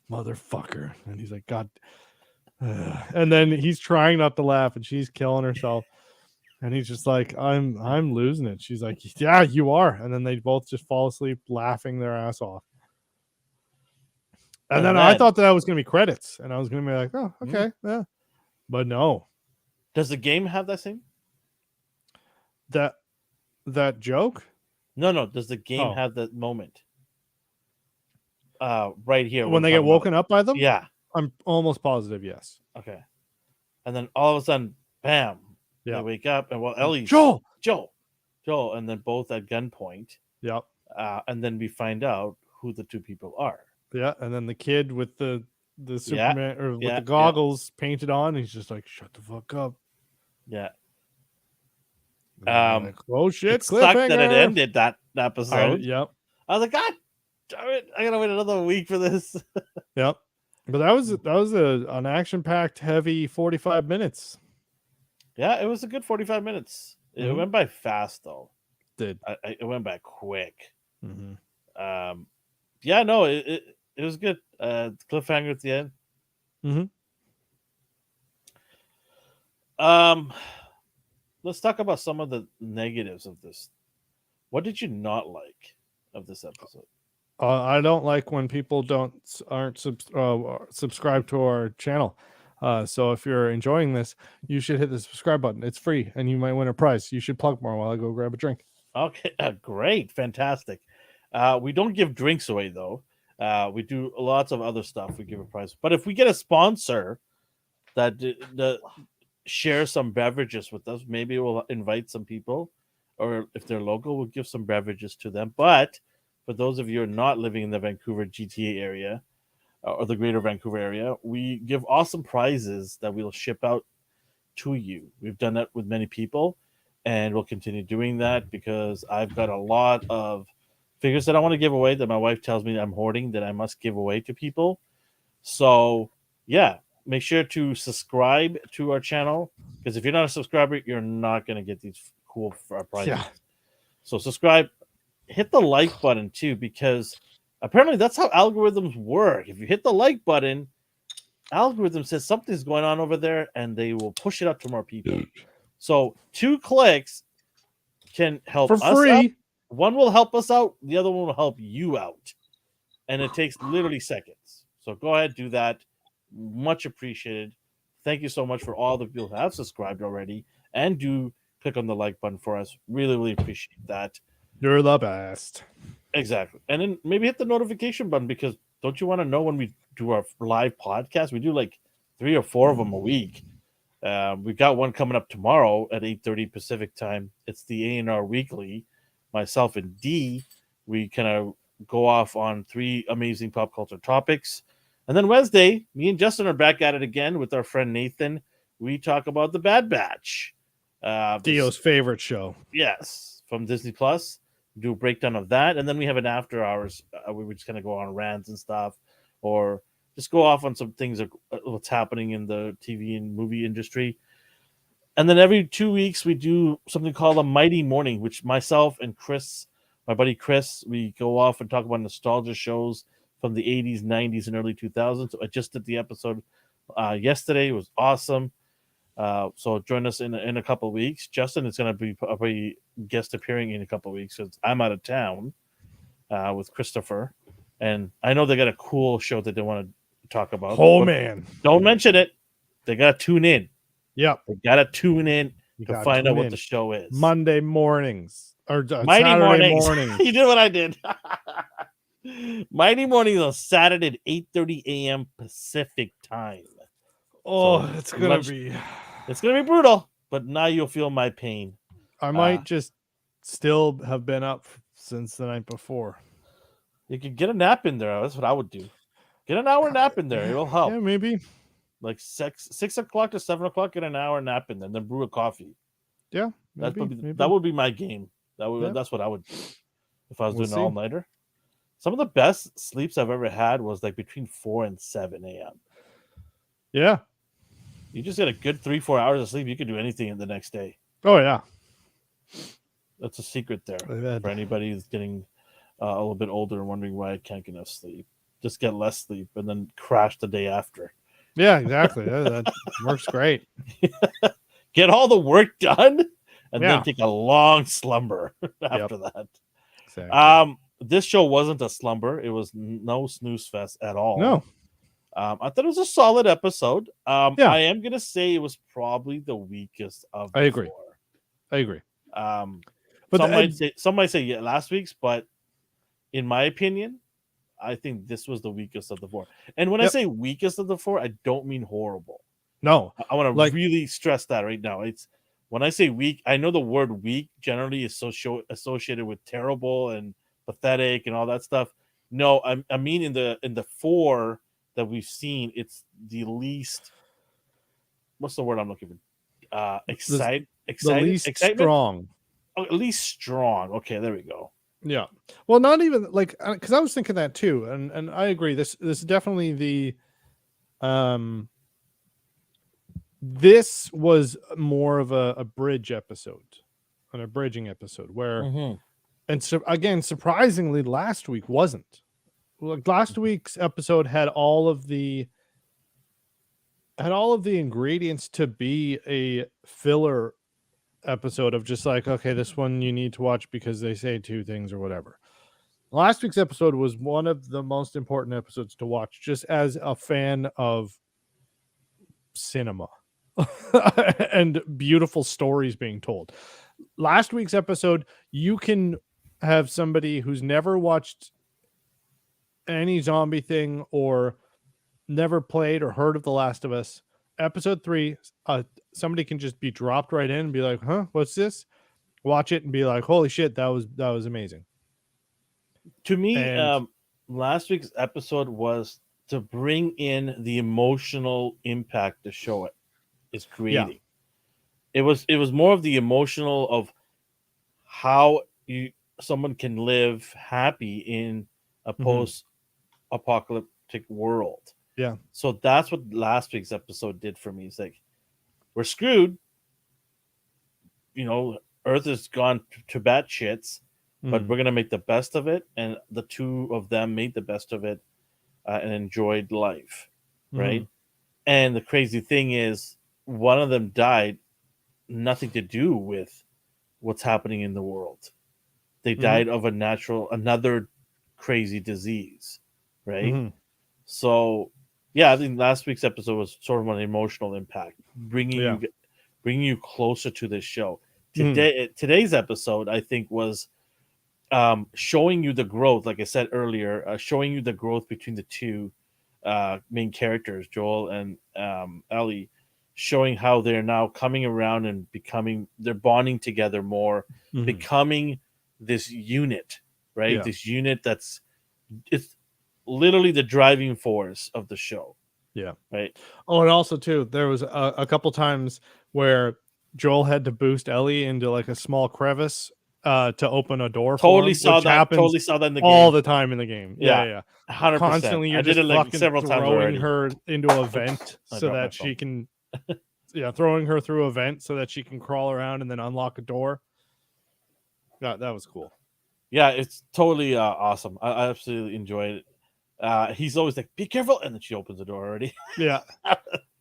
"Motherfucker." And he's like, "God." And then he's trying not to laugh, and she's killing herself. And he's just like, I'm losing it. She's like, "Yeah, you are." And then they both just fall asleep laughing their ass off. And And then I then, thought that was gonna be credits, and I was gonna be like, "Oh, okay, yeah." But no, does the game have that same? that that joke. No. Does the game Oh, have that moment? Right here, when we're they get talking about. woken up by them, Yeah. I'm almost positive. Yes. Okay. And then all of a sudden, bam, they Yeah. wake up, and well, Ellie's Joel. Joel, and then both at gunpoint. Yep. And then we find out who the two people are. Yeah. And then the kid with the Yeah, Superman or with yeah, the yeah, goggles painted on, he's just like, "Shut the fuck up." yeah. And you're like, "Oh It shit, sucked that it cliffhanger." ended that episode. Yep. I was like, God damn it! I gotta wait another week for this. Yep. But that was an action packed heavy 45 minutes. Yeah, it was a good 45 minutes. It Mhm. went by fast though. Did. It went by quick. Mhm. Um, yeah, no, it was good. Cliffhanger at the end. Mhm. Um, let's talk about some of the negatives of this. What did you not like of this episode? I don't like when people aren't subscribed to our channel. So if you're enjoying this, you should hit the subscribe button. It's free, and you might win a prize. You should plug more while I go grab a drink. Okay, great, fantastic. We don't give drinks away though. We do lots of other stuff. We give a prize, but if we get a sponsor that share some beverages with us, maybe we'll invite some people, or if they're local, we'll give some beverages to them. But for those of you who are not living in the Vancouver GTA area or the Greater Vancouver area, we give awesome prizes that we'll ship out to you. We've done that with many people, and we'll continue doing that because I've got a lot of figures that I want to give away that my wife tells me I'm hoarding that I must give away to people. So, yeah, make sure to subscribe to our channel because if you're not a subscriber, you're not going to get these cool prizes. Yeah. So, subscribe, hit the like button too because apparently that's how algorithms work. If you hit the like button, algorithm says something's going on over there and they will push it up to more people. So 2 clicks can help For us out. free. One will help us out, the other one will help you out. And it takes literally seconds. So go ahead, do that. Much appreciated. Thank you so much for all the people who have subscribed already and do click on the like button for us. Really, really appreciate that. You're the best. Exactly. And then maybe hit the notification button because don't you want to know when we do our live podcast? We do like 3 or 4 of them a week. We've got one coming up tomorrow at 8:30 Pacific time. It's the A&R Weekly. Myself and D, we kind of go off on 3 amazing pop culture topics. And then Wednesday, me and Justin are back at it again with our friend Nathan. We talk about the Bad Batch. Dio's favorite show. Yes, from Disney Plus. Do a breakdown of that, and then we have an after hours where we just kind of go on rants and stuff, or just go off on some things of what's happening in the TV and movie industry. And then every 2 weeks we do something called a Mighty Morning, which myself and Chris, my buddy Chris, we go off and talk about nostalgia shows from the 80s, 90s, and early 2000s. So I just did the episode yesterday. It was awesome. So join us in a couple of weeks. Justin is going to be probably guest appearing in a couple of weeks because I'm out of town with Christopher, and I know they got a cool show that they want to talk about. Oh man. Don't mention it. They got to tune in. Yep. They gotta tune in You to got to find out tune what the in show is. Monday mornings or Mighty Saturday Mornings. mornings. You did what I did. Mighty Mornings on Saturday at 8:30 a.m. Pacific time. Oh, So it's gonna lunch. be. It's gonna be brutal, but now you'll feel my pain. I might just still have been up since the night before. You could get a nap in there. That's what I would do. Get an hour nap in there. It'll help. Yeah, maybe. Like 6 o'clock to 7 o'clock, get an hour nap in there, then brew a coffee. Yeah, That maybe. would be my game. That's what I would do if I was We'll doing an see. all nighter. Some of the best sleeps I've ever had was like between 4 and 7 a.m. Yeah. You just get a good 3-4 hours of sleep. You can do anything in the next day. Oh yeah. That's a secret there I've had- for anybody who's getting a little bit older and wondering why I can't get enough sleep. Just get less sleep and then crash the day after. Yeah, exactly. that works great. Get all the work done and Yeah. then take a long slumber after that. Exactly. This show wasn't a slumber. It was no snooze fest at all. No. I thought it was a solid episode. Yeah. I am gonna say it was probably the weakest of the I agree. four. I agree. But some might say yeah, last week's, but in my opinion, I think this was the weakest of the four. And when I say weakest of the four, I don't mean horrible. No. I want to really stress that right now. It's when I say weak, I know the word weak generally is associated with terrible and pathetic and all that stuff. No, I mean in the four that we've seen, it's the least. What's the word I'm looking for? Excited, excitement? Strong. Oh, at least strong. Okay, there we go. Yeah. Well, not even like because I was thinking that too, and I agree. This is definitely the this was more of a bridge episode, an abridging episode where, and so again, surprisingly, last week wasn't. Like last week's episode had all of the ingredients to be a filler episode of just like, okay, this one you need to watch because they say two things or whatever. Last week's episode was one of the most important episodes to watch just as a fan of cinema and beautiful stories being told. Last week's episode, you can have somebody who's never watched any zombie thing or never played or heard of The Last of Us. Episode 3, somebody can just be dropped right in and be like, huh, what's this? Watch it and be like, holy shit, that was amazing. To me, last week's episode was to bring in the emotional impact the show is creating. Yeah. It was more of the emotional of how someone can live happy in a post-apocalyptic world. Yeah. So that's what last week's episode did for me. It's like, we're screwed. You know, Earth has gone to bad shits, but we're going to make the best of it. And the two of them made the best of it and enjoyed life. Right. And the crazy thing is, one of them died, nothing to do with what's happening in the world. They died of another crazy disease. Right. So, yeah, I think last week's episode was sort of an emotional impact, bringing you closer to this show. Today's episode, I think, was showing you the growth. Like I said earlier, showing you the growth between the two main characters, Joel and Ellie, showing how they're now coming around and they're bonding together more, becoming this unit, right? Yeah. This unit it's literally the driving force of the show. Yeah. Right. Oh, and also too, there was a couple times where Joel had to boost Ellie into like a small crevice to open a door. Totally for him, totally saw that in the game all the time in the game. Yeah. 100%. Constantly, you're just like several throwing her into a vent so that she can. Throwing her through a vent so that she can crawl around and then unlock a door. Yeah, that was cool. Yeah, it's totally awesome. I absolutely enjoyed it. He's always like, "Be careful," and then she opens the door already. Yeah,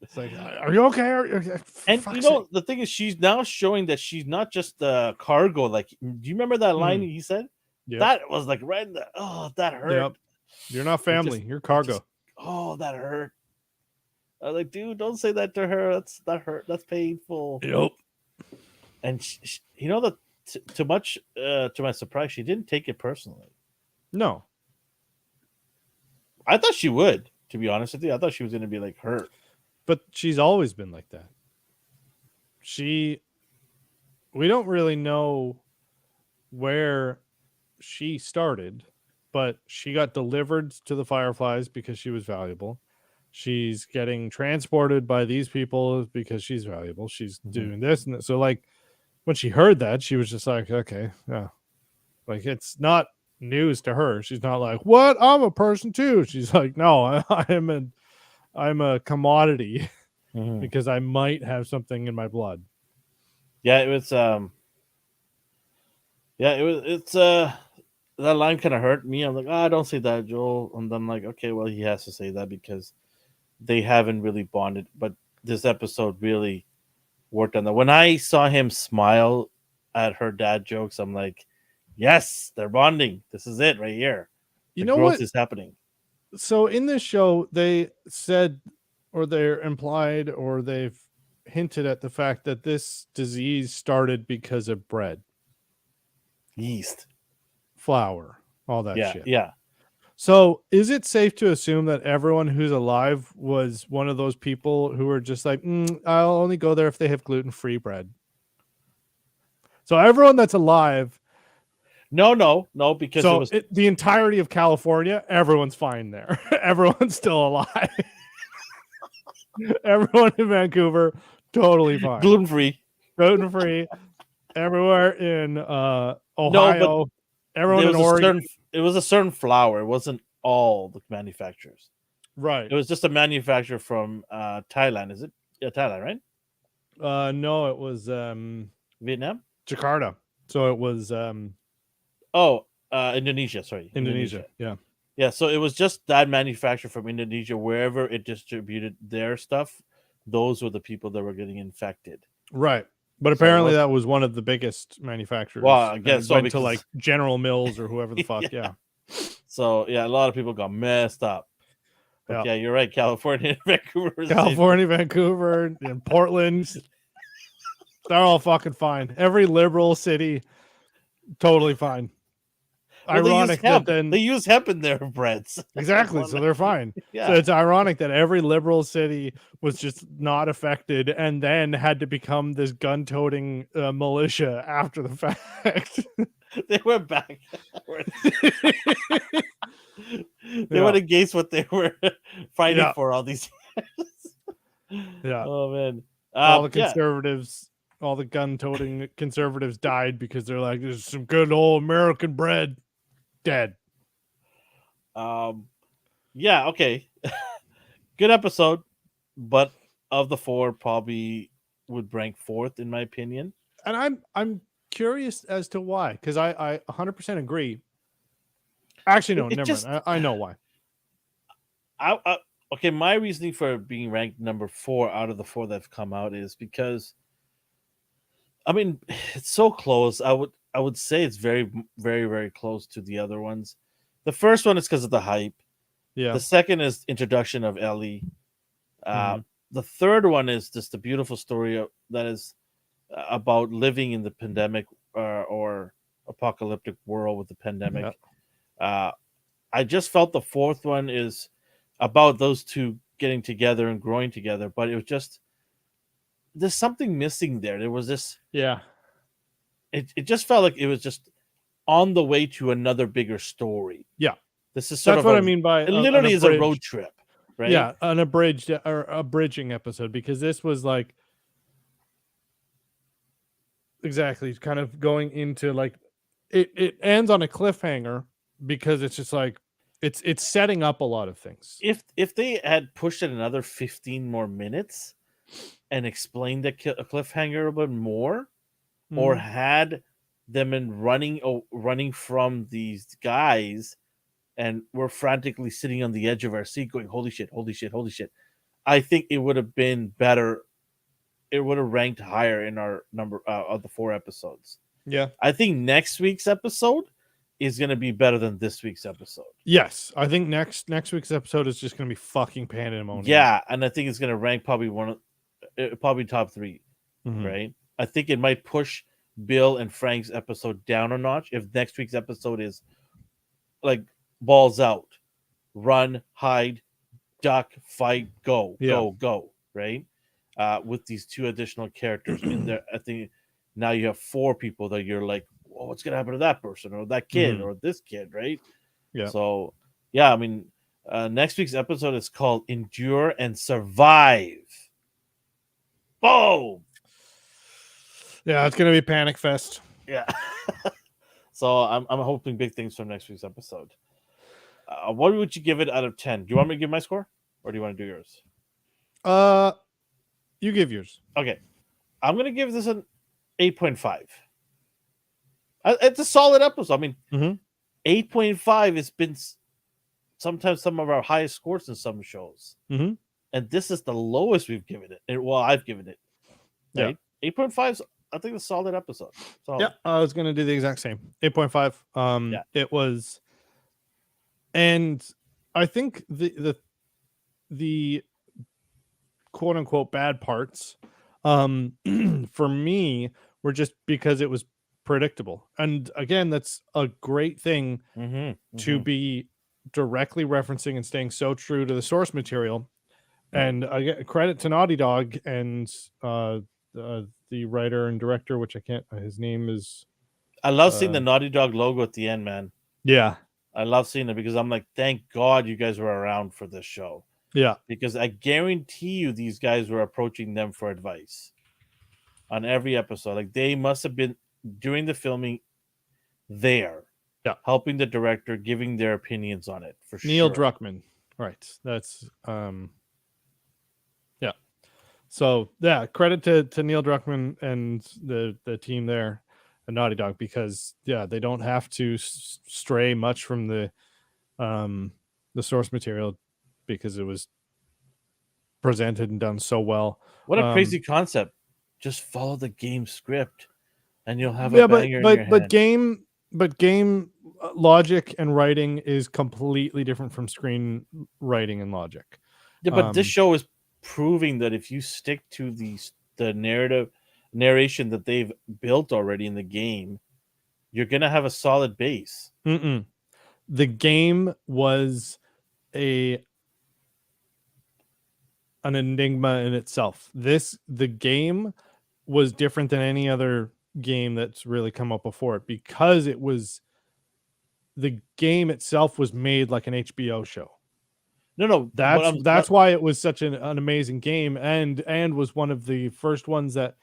it's like, "Are you okay?" And the thing is, she's now showing that she's not just the cargo. Like, do you remember that line he said? Yep. That was like right in the that hurt. Yep. You're not family. You're cargo. That hurt. I was like, dude, don't say that to her. That's that hurt. That's painful. Yep. And you know that too much. To my surprise, she didn't take it personally. No, I thought she would. To be honest with you, I thought she was going to be like hurt. but she's always been like that. She, we don't really know where she started, but she got delivered to the Fireflies because she was valuable. She's getting transported by these people because she's valuable. She's doing this and that. So, like, when she heard that, she was just like, okay, yeah. Like, it's not news to her. She's not like, what? I'm a person too. She's like, no, I'm a commodity Mm-hmm. because I might have something in my blood. Yeah, it was. Yeah, it was. It's that line kind of hurt me. I'm like, don't say that, Joel. And then like, okay, well, he has to say that because they haven't really bonded. But this episode really worked on that. When I saw him smile at her dad jokes, I'm like, yes, they're bonding. This is it right here. You The know growth what? is happening. So in this show, they said, or they're implied, or they've hinted at the fact that this disease started because of bread, Yeast. flour, all that Yeah, shit. yeah. So is it safe to assume that everyone who's alive was one of those people who were just like, I'll only go there if they have gluten-free bread? So everyone that's alive, No, because it was the entirety of California, everyone's fine there. Everyone's still alive. Everyone in Vancouver, totally fine. gluten free. Gluten free. Everywhere in No, but Ohio, everyone there in was a Oregon. certain. It was a certain flour. It wasn't all the manufacturers. Right. It was just a manufacturer from Thailand. Is it? Yeah, Thailand, right? No, it was Vietnam. Jakarta. So it was Oh, Indonesia. Sorry, Indonesia. Yeah. Yeah, so it was just that manufacturer from Indonesia, wherever it distributed their stuff. Those were the people that were getting infected. Right. But So it apparently was that was one of the biggest manufacturers. well, I And guess it so went to because like General Mills or whoever the fuck. yeah. Yeah. So yeah, a lot of people got messed up. But Yeah. yeah, you're right. California and Vancouver, is the same thing. California, Vancouver, and Portland. They're all fucking fine. Every liberal city, totally fine. Well, Ironic that then they use hemp in their breads. exactly, so they're fine. Yeah. So it's ironic that every liberal city was just not affected and then had to become this gun-toting militia after the fact. They went back. They went against what they were fighting for all these years. Yeah. Oh man. All the conservatives, all the gun-toting conservatives died because they're like, "There's some good old American bread." Dead. Yeah. Okay. Good episode, but of the four, probably would rank fourth in my opinion. And I'm curious as to why, because I 100% agree. Actually, no, never mind. I know why. Okay, my reasoning for being ranked number 4 out of the 4 that have come out is because, I mean, it's so close. I would say it's very, very, very close to the other ones. The first one is because of the hype. Yeah. The second is introduction of Ellie. The third one is just a beautiful story that is about living in the pandemic or apocalyptic world with the pandemic. Yeah. I just felt the fourth one is about those two getting together and growing together, but it was just there's something missing there. There was this it just felt like it was just on the way to another bigger story. Yeah. This is that's what I mean by it literally is a road trip, right? Yeah, an abridged or a bridging episode, because this was like exactly kind of going into like it ends on a cliffhanger because it's just like it's setting up a lot of things. If they had pushed it another 15 more minutes and explained the cliffhanger a bit more, or had them in running from these guys, and we're frantically sitting on the edge of our seat going, holy shit, holy shit, holy shit, I think it would have been better. It would have ranked higher in our number of the 4 episodes. Yeah. I think next week's episode is going to be better than this week's episode. Yes, I think next week's episode is just going to be fucking pandemonium. Yeah, and I think it's going to rank probably probably top 3, right? I think it might push Bill and Frank's episode down a notch if next week's episode is like balls out, run, hide, duck, fight, go, go, right? With these 2 additional characters in there, I think now you have 4 people that you're like, well, what's gonna happen to that person or that kid or this kid, right? Yeah. So, yeah, I mean, next week's episode is called "Endure and Survive." Boom. Yeah, it's gonna be panic fest. Yeah. So I'm hoping big things from next week's episode. What would you give it out of 10? Do you want me to give my score, or do you want to do yours? You give yours. Okay, I'm gonna give this an 8.5. It's a solid episode. I mean, 8.5 has been sometimes some of our highest scores in some shows, and this is the lowest we've given it. Well, I've given it. Right? Yeah, 8.5. I think it's a solid episode. So yeah, I was gonna do the exact same 8.5. It was, and I think the quote unquote bad parts, for me were just because it was predictable. And again, that's a great thing to be directly referencing and staying so true to the source material. And again, credit to Naughty Dog and the writer and director, which I can't. His name is. I love seeing the Naughty Dog logo at the end, man. Yeah, I love seeing it because I'm like, thank God you guys were around for this show. Yeah, because I guarantee you these guys were approaching them for advice on every episode. Like they must have been during the filming there, helping the director, giving their opinions on it for Neil sure. Druckmann, right? That's yeah. So yeah, credit to Neil Druckmann and the team there at Naughty Dog, because they don't have to stray much from the source material because it was presented and done so well. What a crazy concept! Just follow the game script, and you'll have a banger in your hand. But game logic and writing is completely different from screen writing and logic. Yeah, but this show is proving that if you stick to the narration that they've built already in the game, you're gonna have a solid base. The game was an enigma in itself. The game was different than any other game that's really come up before it, because the game itself was made like an HBO show. No, that's why it was such an amazing game, and was one of the first ones that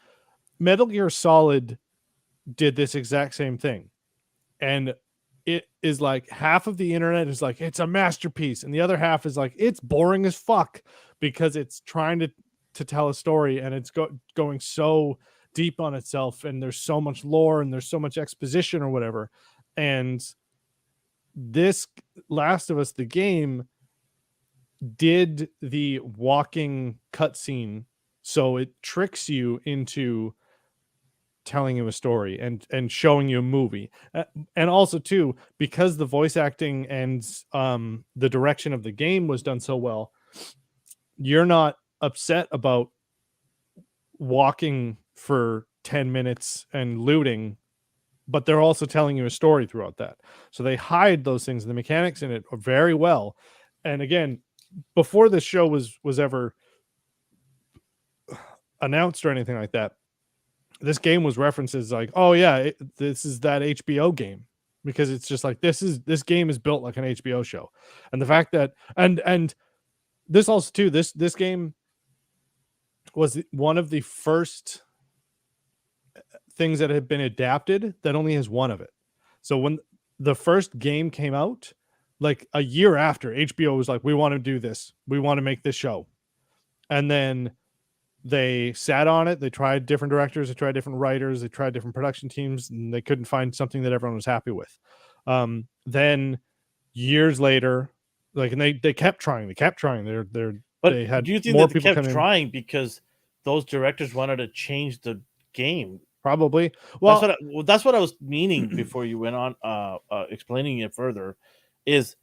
Metal Gear Solid did this exact same thing. And it is like half of the internet is like, it's a masterpiece, and the other half is like, it's boring as fuck, because it's trying to tell a story, and it's going so deep on itself, and there's so much lore and there's so much exposition or whatever. And this Last of Us, the game, did the walking cutscene, so it tricks you into telling you a story and showing you a movie. And also too, because the voice acting and the direction of the game was done so well, you're not upset about walking for 10 minutes and looting, but they're also telling you a story throughout that. So they hide those things, and the mechanics in it are very well. And again, before this show was ever announced or anything like that, this game was references like, oh yeah, this is that HBO game, because it's just like, this game is built like an HBO show. And the fact that and this also too, this game was one of the first things that had been adapted that only has one of it. So when the first game came out, like a year after, HBO was like, we want to do this, we want to make this show. And then they sat on it, they tried different directors, they tried different writers, they tried different production teams, and they couldn't find something that everyone was happy with. Then years later, like, and they kept trying. They had do you think more that they people kept trying because those directors wanted to change the game? Probably. Well, That's what I was meaning before you went on explaining it further. Is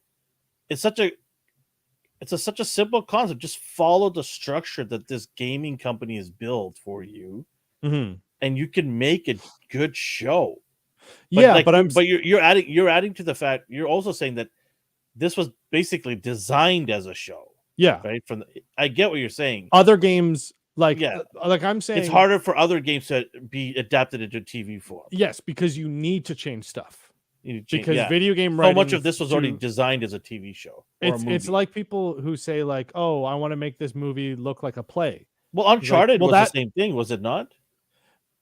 it's such a such a simple concept. Just follow the structure that this gaming company has built for you, mhm. and you can make a good show. But Yeah, but you're adding to the fact. You're also saying that this was basically designed as a show, yeah, right? I get what you're saying. other games Yeah, like I'm it's saying, harder for other games to be adapted into TV form. yes, because you need to change stuff. You need to change, Because yeah. video game So much writing of this was already designed as a TV show or a it's movie. like people who say like, "Oh, I want to make this movie look like a play." Well, It's like, Uncharted well, was the that same thing, was it not?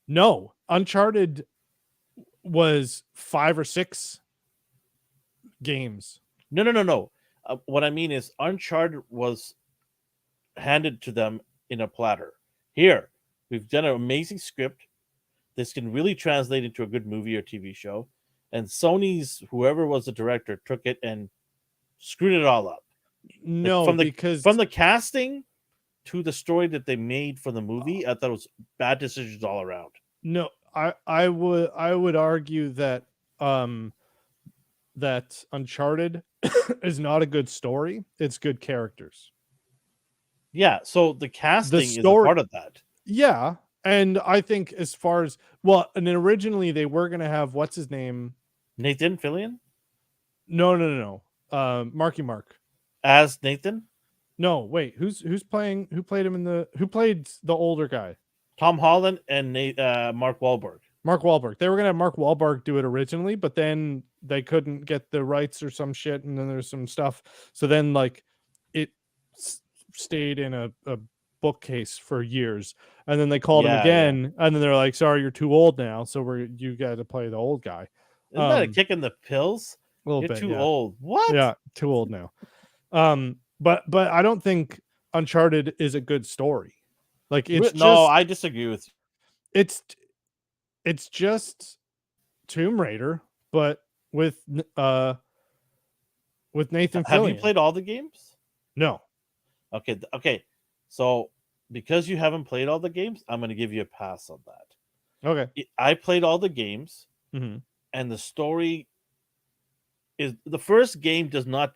no, Uncharted was 5 or 6 games. No. What I mean is, Uncharted was handed to them in a platter. Here, we've done an amazing script. This can really translate into a good movie or TV show. And Sony's whoever was the director took it and screwed it all up. Like No, because from the casting to the story that they made for the movie, I thought it was bad decisions all around. no, I would argue that that Uncharted is not a good story. It's good characters. Yeah, so the The casting is a story, part of that. yeah, and I think as far as well, and then originally they were gonna have what's his name? Nathan Fillion No. Marky Mark. as Nathan, No, wait, who's playing? Who played him in the? Who played the older guy? Tom Holland, and Mark Wahlberg. Mark Wahlberg. They were gonna have Mark Wahlberg do it originally, but then they couldn't get the rights or some shit, and then there's some stuff. So then, like, it stayed in a bookcase for years, and then they called him Yeah, yeah. again, and then they're like, "Sorry, you're too old now, so you got to play the old guy." Isn't that a kick in the pills? A little You're bit, too yeah, old. What? yeah, too old now. But I don't think Uncharted is a good story. Like it's No, just I disagree with you. it's it's just Tomb Raider, but with Nathan Have you Fillion. played all the games? No. Okay. So because you haven't played all the games, I'm going to give you a pass on that. Okay. I played all the games, Mm-hmm. and the story is the first game does not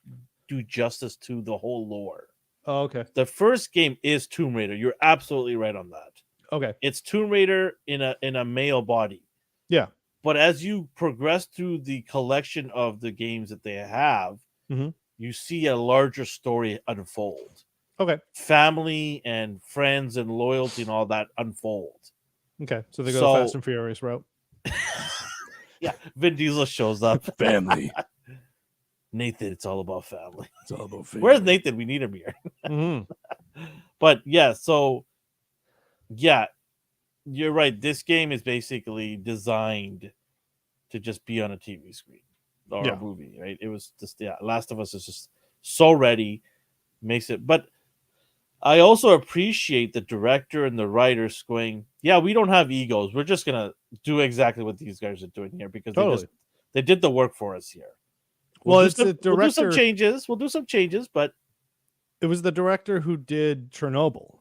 do justice to the whole lore. Oh, okay. The first game is Tomb Raider. You're absolutely right on that. Okay. It's Tomb Raider in a male body. Yeah. But as you progress through the collection of the games that they have, mm-hmm. you see a larger story unfold. Okay. Family and friends and loyalty and all that unfold. Okay. So they go the Fast and Furious route. Yeah. Vin Diesel shows up. Family. Nathan, it's all about family. It's all about family. Where's Nathan? We need him here. Mm-hmm. But yeah, so yeah, you're right. This game is basically designed to just be on a TV screen or a movie, right? It was just Last of Us is just so ready, makes it. But I also appreciate the director and the writers going, yeah, we don't have egos. We're just gonna do exactly what these guys are doing here because they did the work for us here. We'll do some changes. We'll do some changes, but it was the director who did Chernobyl.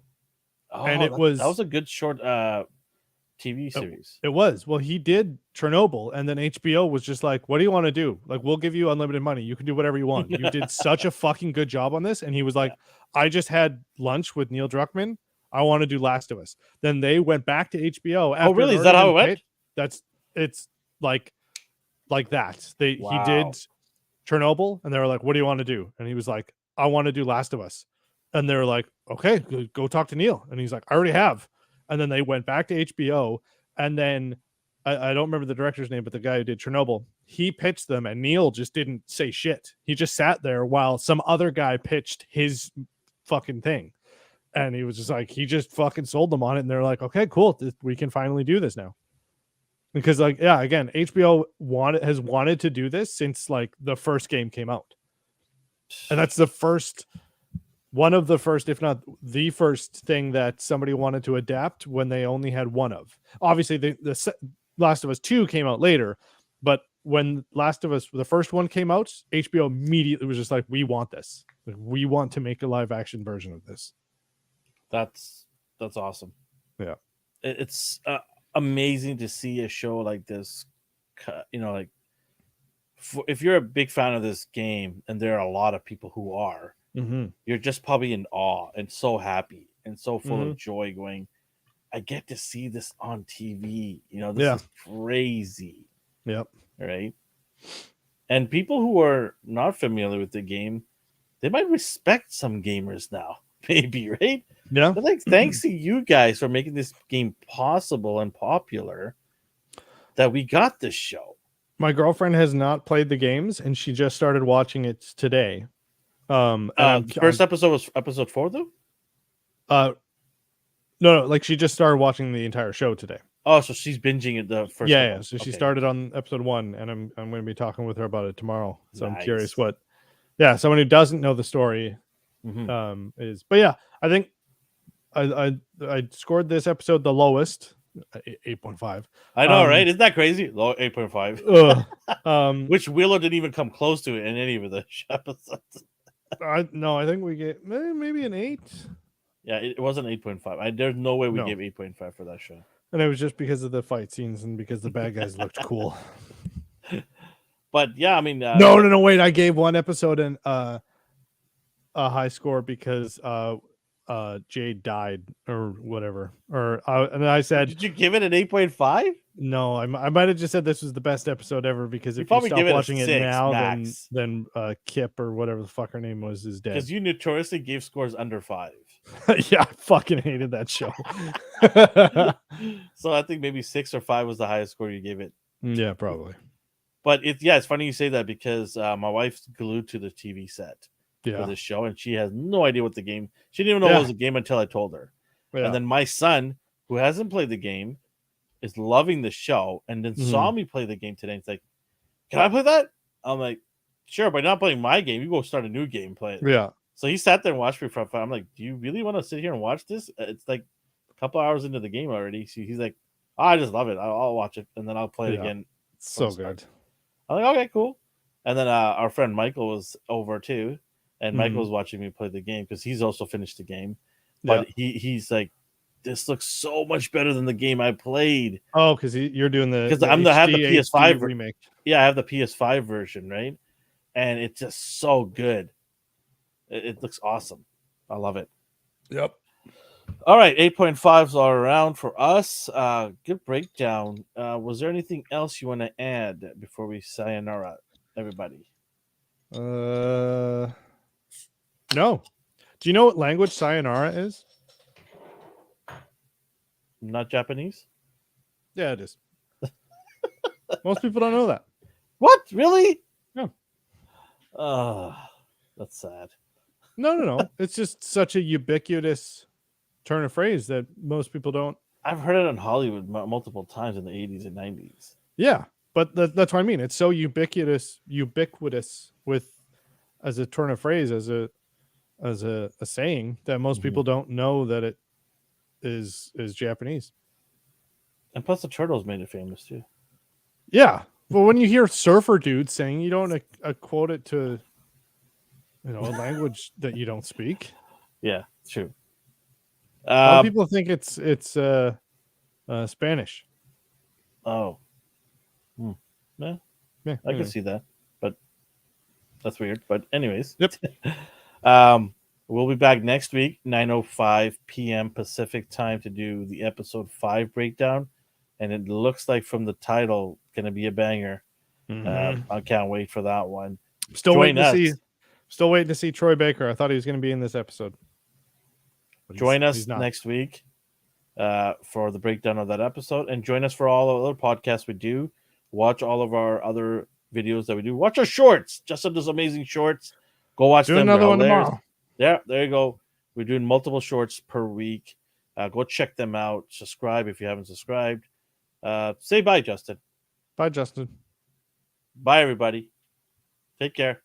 Oh, and that was a good short TV series. It was. Well, he did Chernobyl, and then HBO was just like, "What do you want to do? Like, we'll give you unlimited money. You can do whatever you want. You did such a fucking good job on this." And he was like, "I just had lunch with Neil Druckmann. I want to do Last of Us." Then they went back to HBO. Oh, really? Is that how it went? It's like that. He did Chernobyl, and they were like, "What do you want to do?" And he was like, "I want to do Last of Us." And they were like, "Okay, go talk to Neil." And he's like, "I already have." And then they went back to HBO, and then I don't remember the director's name, but the guy who did Chernobyl, he pitched them, and Neil just didn't say shit. He just sat there while some other guy pitched his fucking thing. And he was just like, he just fucking sold them on it. And they're like, "Okay, cool. We can finally do this now." Because again, HBO has wanted to do this since like the first game came out. And that's one of the first, if not the first thing that somebody wanted to adapt when they only had one of. Obviously, the Last of Us 2 came out later, but when Last of Us, the first one came out, HBO immediately was just like, "We want this. Like, we want to make a live action version of this." That's awesome. Yeah. It's amazing to see a show like this. Like if you're a big fan of this game, and there are a lot of people who are, Mm-hmm. you're just probably in awe and so happy and so full Mm-hmm. of joy. Going, I get to see this on TV. This Yeah. is crazy, Yep. right? And people who are not familiar with the game, they might respect some gamers now, maybe, right? Yeah. But like, thanks to you guys for making this game possible and popular, that we got this show. My girlfriend has not played the games, and she just started watching it today. And The first episode was episode 4, though. No, like she just started watching the entire show today. Oh, so she's binging it the first. Yeah. So she started on episode 1, and I'm going to be talking with her about it tomorrow. So I'm curious what. Yeah, someone who doesn't know the story is, but yeah, I think I scored this episode the lowest, 8.5. I know, right? Isn't that crazy? Low 8.5. Which Willow didn't even come close to it in any of the episodes. I think we get maybe an 8. Yeah, it wasn't 8.5. There's no way we gave 8.5 for that show. And it was just because of the fight scenes and because the bad guys looked cool. But yeah, I mean, no, wait. I gave one episode a high score because Jade died or whatever. And I said, did you give it an 8.5? No, I might have just said this was the best episode ever because if you probably stop watching it now, max. then Kip or whatever the fuck her name was is dead. Because you notoriously gave scores under 5. Yeah, I fucking hated that show. So I think maybe 6 or 5 was the highest score you gave it. Yeah, probably. But it's funny you say that because my wife's glued to the TV set for this show, and she has no idea what the game. She didn't even know it was a game until I told her. Yeah. And then my son, who hasn't played the game, is loving the show, and then saw me play the game today. And it's like, can I play that? I'm like, sure, but not playing my game. You go start a new game, play it. Yeah. So he sat there and watched me for 5. I'm like, do you really want to sit here and watch this? It's like a couple hours into the game already. So he's like, oh, I just love it. I'll watch it, and then I'll play it again. So good. I'm like, okay, cool. And then our friend Michael was over too, and Michael was watching me play the game because he's also finished the game. But he's like, this looks so much better than the game I played. Oh, because you're doing because I have the PS5 remake. Yeah, I have the PS5 version, right? And it's just so good. It looks awesome. I love it. Yep. All right, 8.5s all around for us. Good breakdown. Was there anything else you want to add before we sayonara, everybody? No. Do you know what language sayonara is? Not Japanese? Yeah, it is. Most people don't know that. What? Really? Yeah. That's sad. No. It's just such a ubiquitous turn of phrase that most people don't. I've heard it in Hollywood multiple times in the 80s and 90s. Yeah, but that's what I mean. It's so ubiquitous with as a turn of phrase, as a saying that most people don't know that it is Japanese. And plus the Turtles made it famous too. Yeah. Well, when you hear surfer dudes saying, you don't quote it to a language that you don't speak. Yeah, it's true. A lot of people think it's Spanish. Oh. Yeah, I can see that, but that's weird. But anyways, yep. We'll be back next week, 9:05 p.m. Pacific time, to do the episode 5 breakdown, and it looks like from the title going to be a banger. I can't wait for that one. Still waiting to see Troy Baker. I thought he was going to be in this episode. Join us next week for the breakdown of that episode, and join us for all the other podcasts we do. Watch all of our other videos that we do. Watch our shorts. Justin does amazing shorts. Go watch them. Another one tomorrow. Yeah, there you go. We're doing multiple shorts per week. Go check them out. Subscribe if you haven't subscribed. Say bye, Justin. Bye, Justin. Bye, everybody. Take care.